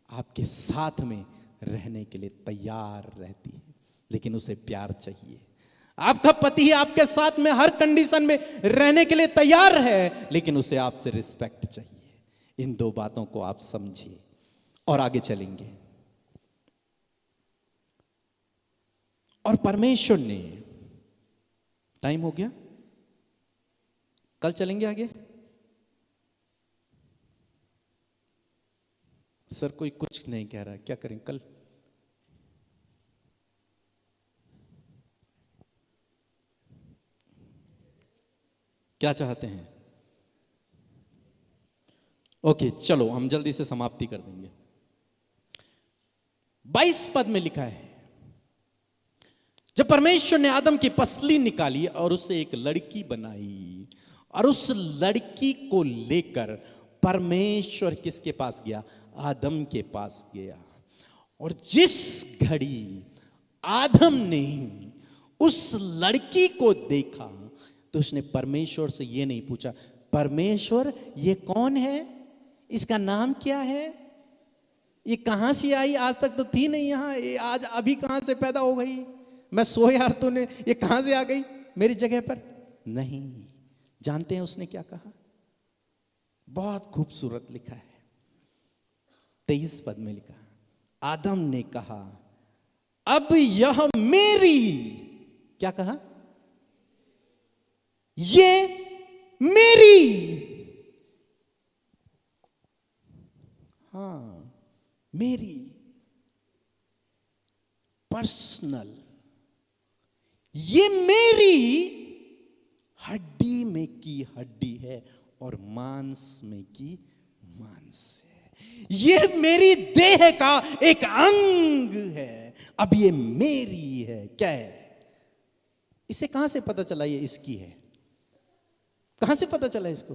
आपके साथ में रहने के लिए तैयार रहती है, लेकिन उसे प्यार चाहिए। आपका पति आपके साथ में हर कंडीशन में रहने के लिए तैयार है, लेकिन उसे आपसे रिस्पेक्ट चाहिए। इन 2 बातों को आप समझिए और आगे चलेंगे। और परमेश्वर ने, टाइम हो गया, कल चलेंगे आगे। सर कोई कुछ नहीं कह रहा, क्या करें कल? क्या चाहते हैं? ओके, चलो हम जल्दी से समाप्ति कर देंगे। 22 पद में लिखा है, जब परमेश्वर ने आदम की पसली निकाली और उससे एक लड़की बनाई और उस लड़की को लेकर परमेश्वर किसके पास गया? आदम के पास गया। और जिस घड़ी आदम ने उस लड़की को देखा तो उसने परमेश्वर से ये नहीं पूछा, परमेश्वर ये कौन है, इसका नाम क्या है, ये कहां से आई, आज तक तो थी नहीं यहां, ये आज अभी कहां से पैदा हो गई, मैं सोया तूने, ये कहां से आ गई मेरी जगह पर? नहीं। जानते हैं उसने क्या कहा? बहुत खूबसूरत लिखा है, 23 पद में लिखा, आदम ने कहा अब यह मेरी, क्या कहा? ये मेरी, हाँ मेरी पर्सनल, ये मेरी हड्डी में की हड्डी है और मांस में की मांस है, ये मेरी देह का एक अंग है, अब ये मेरी है। क्या है? इसे कहां से पता चला ये इसकी है? कहां से पता चला इसको?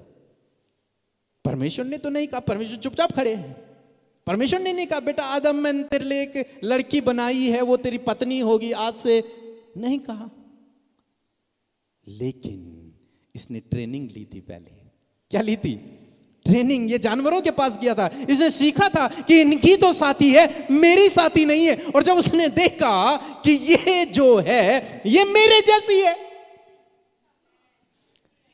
परमेश्वर ने तो नहीं कहा, परमेश्वर चुपचाप खड़े हैं। परमेश्वर ने नहीं कहा बेटा आदम मैंने तेरे लिए एक लड़की बनाई है, वो तेरी पत्नी होगी आज से, नहीं कहा। लेकिन इसने ट्रेनिंग ली थी पहले। क्या ली थी? ट्रेनिंग ये जानवरों के पास गया था, इसने सीखा था कि इनकी तो साथी है, मेरी साथी नहीं है। और जब उसने देखा कि ये जो है ये मेरे जैसी है,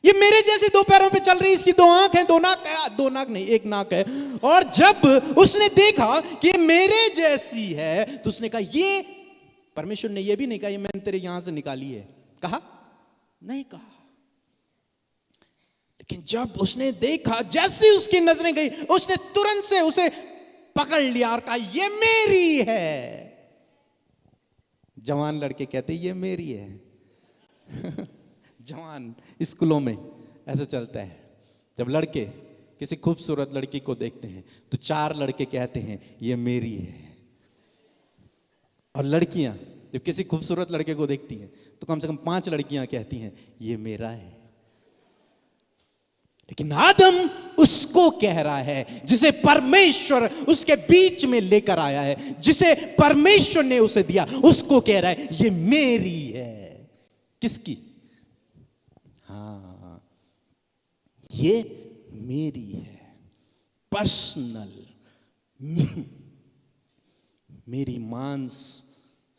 ये मेरे जैसी दो पैरों पे चल रही, इसकी दो आंख है, दो नाक है, दो नाक नहीं एक नाक है, और जब उसने देखा कि ये मेरे जैसी है तो उसने कहा, ये परमेश्वर ने ये भी नहीं कहा ये मैंने तेरे यहां से निकाली है, कहा नहीं कहा। लेकिन जब उसने देखा, जैसे उसकी नजरें गई, उसने तुरंत से उसे पकड़ लिया और कहा ये मेरी है। जवान लड़के कहते ये मेरी है। जवान स्कूलों में ऐसा चलता है, जब लड़के किसी खूबसूरत लड़की को देखते हैं तो 4 लड़के कहते हैं ये मेरी है, और लड़कियां जब किसी खूबसूरत लड़के को देखती हैं तो कम से कम 5 लड़कियां कहती हैं ये मेरा है। लेकिन आदम उसको कह रहा है जिसे परमेश्वर उसके बीच में लेकर आया है, जिसे परमेश्वर ने उसे दिया, उसको कह रहा है ये मेरी है। किसकी? हाँ, ये मेरी है, पर्सनल, मेरी मांस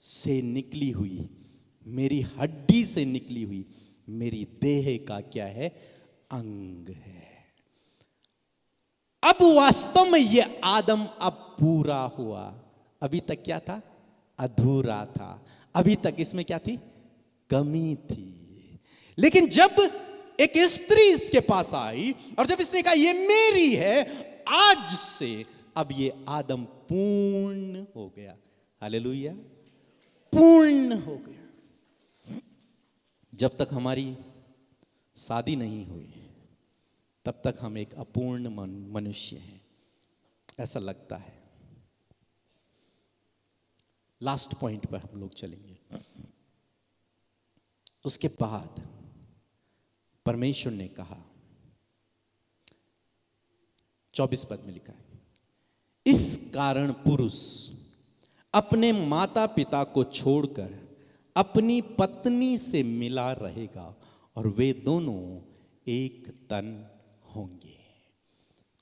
से निकली हुई, मेरी हड्डी से निकली हुई, मेरी देह का क्या है? अंग है। अब वास्तव में ये आदम अब पूरा हुआ। अभी तक क्या था? अधूरा था। अभी तक इसमें क्या थी? कमी थी। लेकिन जब एक स्त्री इसके पास आई और जब इसने कहा ये मेरी है, आज से अब ये आदम पूर्ण हो गया। हालेलुया, पूर्ण हो गया। जब तक हमारी शादी नहीं हुई तब तक हम एक अपूर्ण मनुष्य हैं, ऐसा लगता है। लास्ट पॉइंट पर हम लोग चलेंगे। उसके बाद परमेश्वर ने कहा, 24 पद में लिखा है, इस कारण पुरुष अपने माता पिता को छोड़कर अपनी पत्नी से मिला रहेगा और वे दोनों एक तन होंगे।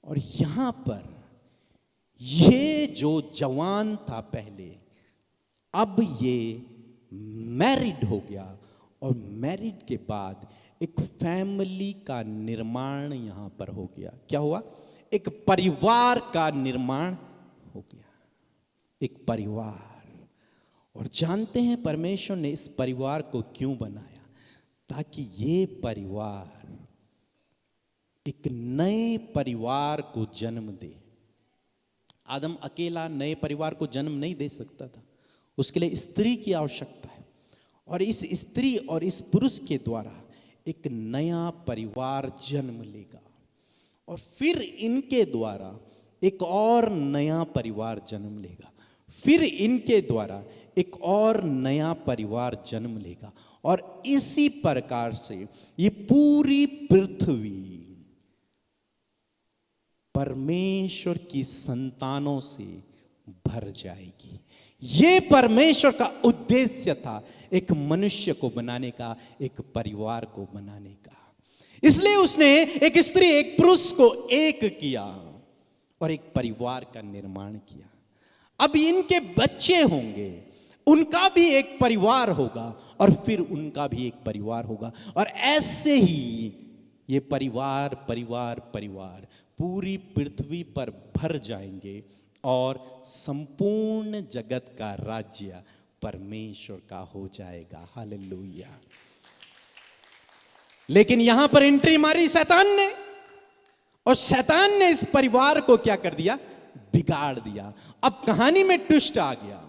और यहां पर ये जो जवान था पहले, अब ये मैरिड हो गया, और मैरिड के बाद एक फैमिली का निर्माण यहां पर हो गया। क्या हुआ? एक परिवार का निर्माण हो गया, एक परिवार। और जानते हैं परमेश्वर ने इस परिवार को क्यों बनाया? ताकि ये परिवार एक नए परिवार को जन्म दे। आदम अकेला नए परिवार को जन्म नहीं दे सकता था, उसके लिए स्त्री की आवश्यकता है। और इस स्त्री और इस पुरुष के द्वारा एक नया परिवार जन्म लेगा, और फिर इनके द्वारा एक और नया परिवार जन्म लेगा, फिर इनके द्वारा एक और नया परिवार जन्म लेगा। और इसी प्रकार से ये पूरी पृथ्वी परमेश्वर की संतानों से भर जाएगी। ये परमेश्वर का उद्देश्य था, एक मनुष्य को बनाने का, एक परिवार को बनाने का। इसलिए उसने एक स्त्री एक पुरुष को एक किया और एक परिवार का निर्माण किया। अब इनके बच्चे होंगे, उनका भी एक परिवार होगा, और फिर उनका भी एक परिवार होगा, और ऐसे ही ये परिवार परिवार परिवार पूरी पृथ्वी पर भर जाएंगे, और संपूर्ण जगत का राज्य परमेश्वर का हो जाएगा। हालेलुया। लेकिन यहां पर एंट्री मारी शैतान ने, और शैतान ने इस परिवार को क्या कर दिया? बिगाड़ दिया। अब कहानी में ट्विस्ट आ गया।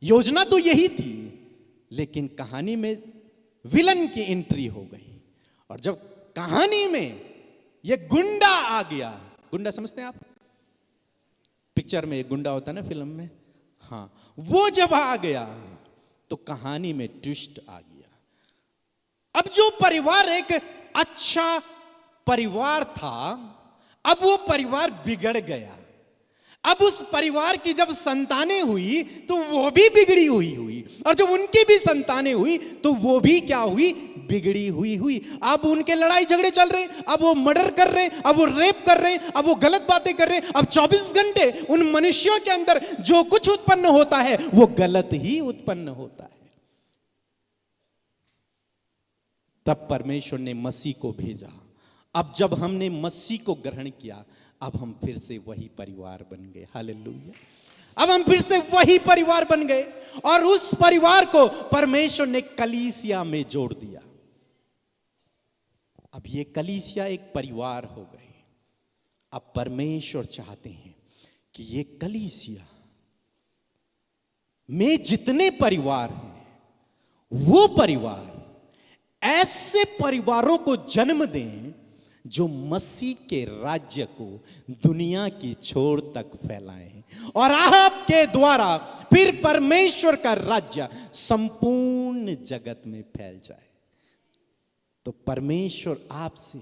योजना तो यही थी, लेकिन कहानी में विलन की एंट्री हो गई। और जब कहानी में ये गुंडा आ गया, गुंडा समझते हैं आप? पिक्चर में एक गुंडा होता है ना, फिल्म में, हाँ, वो जब आ गया तो कहानी में ट्विस्ट आ गया। अब जो परिवार एक अच्छा परिवार था, अब वो परिवार बिगड़ गया। अब उस परिवार की जब संतानें हुई तो वो भी बिगड़ी हुई हुई, और जब उनकी भी संतानें हुई तो वो भी क्या हुई, बिगड़ी हुई। अब उनके लड़ाई झगड़े चल रहे हैं, अब वो मर्डर कर रहे हैं, अब वो रेप कर रहे हैं, अब वो गलत बातें कर रहे हैं। अब 24 घंटे उन मनुष्यों के अंदर जो कुछ उत्पन्न होता है वो गलत ही उत्पन्न होता है। तब परमेश्वर ने मसीह को भेजा। अब जब हमने मसीह को ग्रहण किया, अब हम फिर से वही परिवार बन गए। हालेलुया। अब हम फिर से वही परिवार बन गए और उस परिवार को परमेश्वर ने कलीसिया में जोड़ दिया। अब ये कलीसिया एक परिवार हो गई। अब परमेश्वर चाहते हैं कि ये कलीसिया में जितने परिवार हैं, वो परिवार ऐसे परिवारों को जन्म दें जो मसीह के राज्य को दुनिया की छोर तक फैलाएं और आपके द्वारा फिर परमेश्वर का राज्य संपूर्ण जगत में फैल जाए। तो परमेश्वर आपसे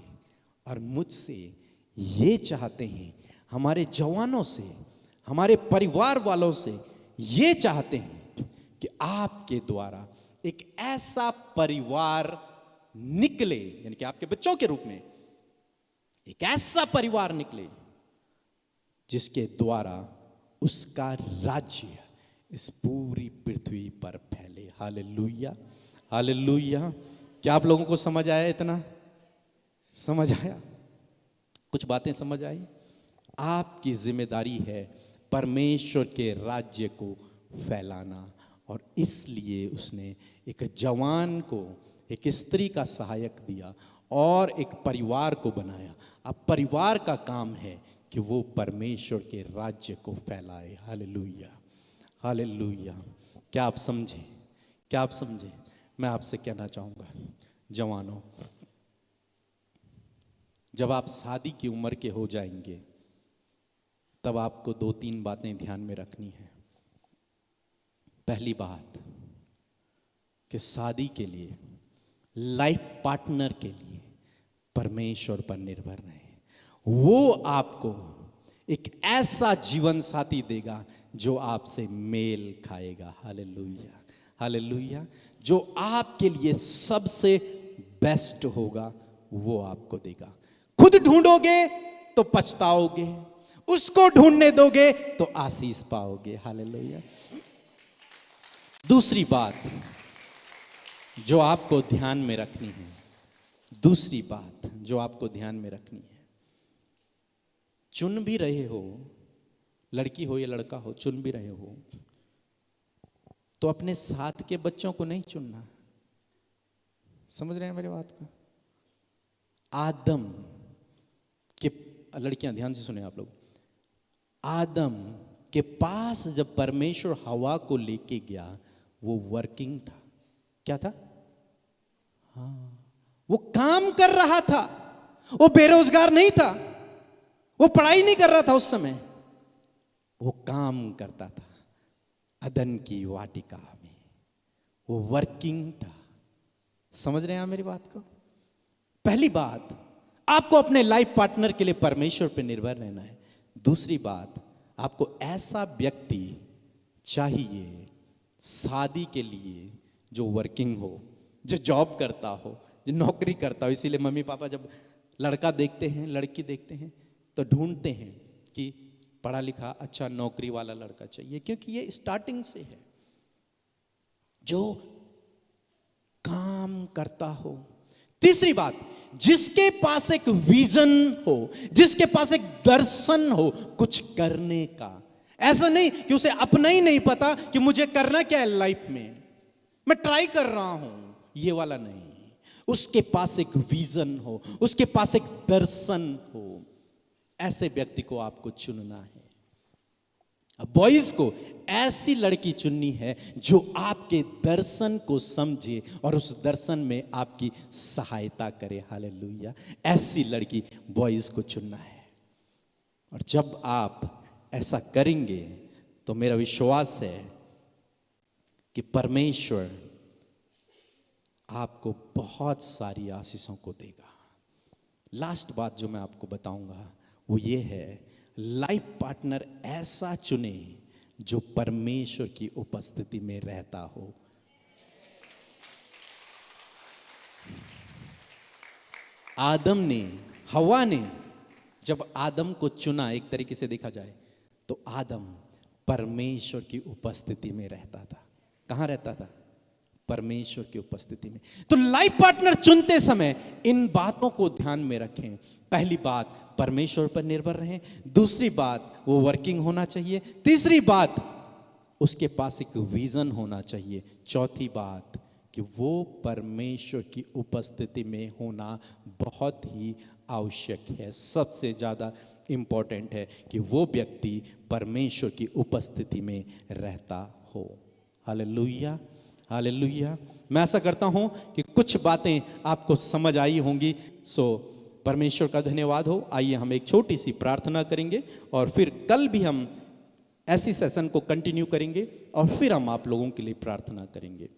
और मुझसे ये चाहते हैं, हमारे जवानों से, हमारे परिवार वालों से ये चाहते हैं कि आपके द्वारा एक ऐसा परिवार निकले, यानी कि आपके बच्चों के रूप में एक ऐसा परिवार निकले जिसके द्वारा उसका राज्य इस पूरी पृथ्वी पर फैले। Hallelujah, hallelujah. क्या आप लोगों को समझ आया? इतना समझ आया? कुछ बातें समझ आई? आपकी जिम्मेदारी है परमेश्वर के राज्य को फैलाना, और इसलिए उसने एक जवान को एक स्त्री का सहायक दिया और एक परिवार को बनाया। अब परिवार का काम है कि वो परमेश्वर के राज्य को फैलाए। Hallelujah, hallelujah. क्या आप समझे? क्या आप समझे? मैं आपसे कहना चाहूँगा, जवानों, जब आप शादी की उम्र के हो जाएंगे तब आपको 2-3 बातें ध्यान में रखनी है। पहली बात कि शादी के लिए, लाइफ पार्टनर के लिए परमेश्वर पर निर्भर रहें। वो आपको एक ऐसा जीवन साथी देगा जो आपसे मेल खाएगा। Hallelujah, hallelujah. जो आपके लिए सबसे बेस्ट होगा वो आपको देगा। खुद ढूंढोगे तो पछताओगे, उसको ढूंढने दोगे तो आशीष पाओगे। हालेलुया। दूसरी बात जो आपको ध्यान में रखनी है, दूसरी बात जो आपको ध्यान में रखनी है, चुन भी रहे हो, लड़की हो या लड़का हो, चुन भी रहे हो तो अपने साथ के बच्चों को नहीं चुनना। समझ रहे हैं मेरी बात को? आदम के, लड़कियां ध्यान से सुने आप लोग, आदम के पास जब परमेश्वर हवा को लेके गया वो वर्किंग था। क्या था? हाँ, वो काम कर रहा था, वो बेरोजगार नहीं था, वो पढ़ाई नहीं कर रहा था उस समय, वो काम करता था अदन की वाटिका में, वो वर्किंग था। समझ रहे हैं आप मेरी बात को? पहली बात, आपको अपने लाइफ पार्टनर के लिए परमेश्वर पर निर्भर रहना है। दूसरी बात, आपको ऐसा व्यक्ति चाहिए शादी के लिए जो वर्किंग हो, जो जॉब करता हो, जो नौकरी करता हो। इसीलिए मम्मी पापा जब लड़का देखते हैं, लड़की देखते हैं तो ढूंढते हैं कि पढ़ा लिखा अच्छा नौकरी वाला लड़का चाहिए, क्योंकि ये स्टार्टिंग से है, जो काम करता हो। तीसरी बात, जिसके पास एक विजन हो, जिसके पास एक दर्शन हो कुछ करने का। ऐसा नहीं कि उसे अपना ही नहीं पता कि मुझे करना क्या है लाइफ में, मैं ट्राई कर रहा हूं, ये वाला नहीं। उसके पास एक विजन हो, उसके पास एक दर्शन हो, ऐसे व्यक्ति को आपको चुनना है। अब बॉयज को ऐसी लड़की चुननी है जो आपके दर्शन को समझे और उस दर्शन में आपकी सहायता करे। हालेलुया। ऐसी लड़की बॉयज को चुनना है। और जब आप ऐसा करेंगे तो मेरा विश्वास है कि परमेश्वर आपको बहुत सारी आशीषों को देगा। लास्ट बात जो मैं आपको बताऊंगा वो ये है, लाइफ पार्टनर ऐसा चुने जो परमेश्वर की उपस्थिति में रहता हो। आदम ने, हवा ने जब आदम को चुना, एक तरीके से देखा जाए तो आदम परमेश्वर की उपस्थिति में रहता था। कहां रहता था? परमेश्वर की उपस्थिति में। तो लाइफ पार्टनर चुनते समय इन बातों को ध्यान में रखें। पहली बात, परमेश्वर पर निर्भर रहें। दूसरी बात, वो वर्किंग होना चाहिए। तीसरी बात, उसके पास एक विजन होना चाहिए। चौथी बात कि वो परमेश्वर की उपस्थिति में होना बहुत ही आवश्यक है। सबसे ज़्यादा इंपॉर्टेंट है कि वो व्यक्ति परमेश्वर की उपस्थिति में रहता हो। Hallelujah, hallelujah. मैं ऐसा करता हूं कि कुछ बातें आपको समझ आई होंगी। परमेश्वर का धन्यवाद हो। आइए हम एक छोटी सी प्रार्थना करेंगे और फिर कल भी हम ऐसी सेशन को कंटिन्यू करेंगे और फिर हम आप लोगों के लिए प्रार्थना करेंगे।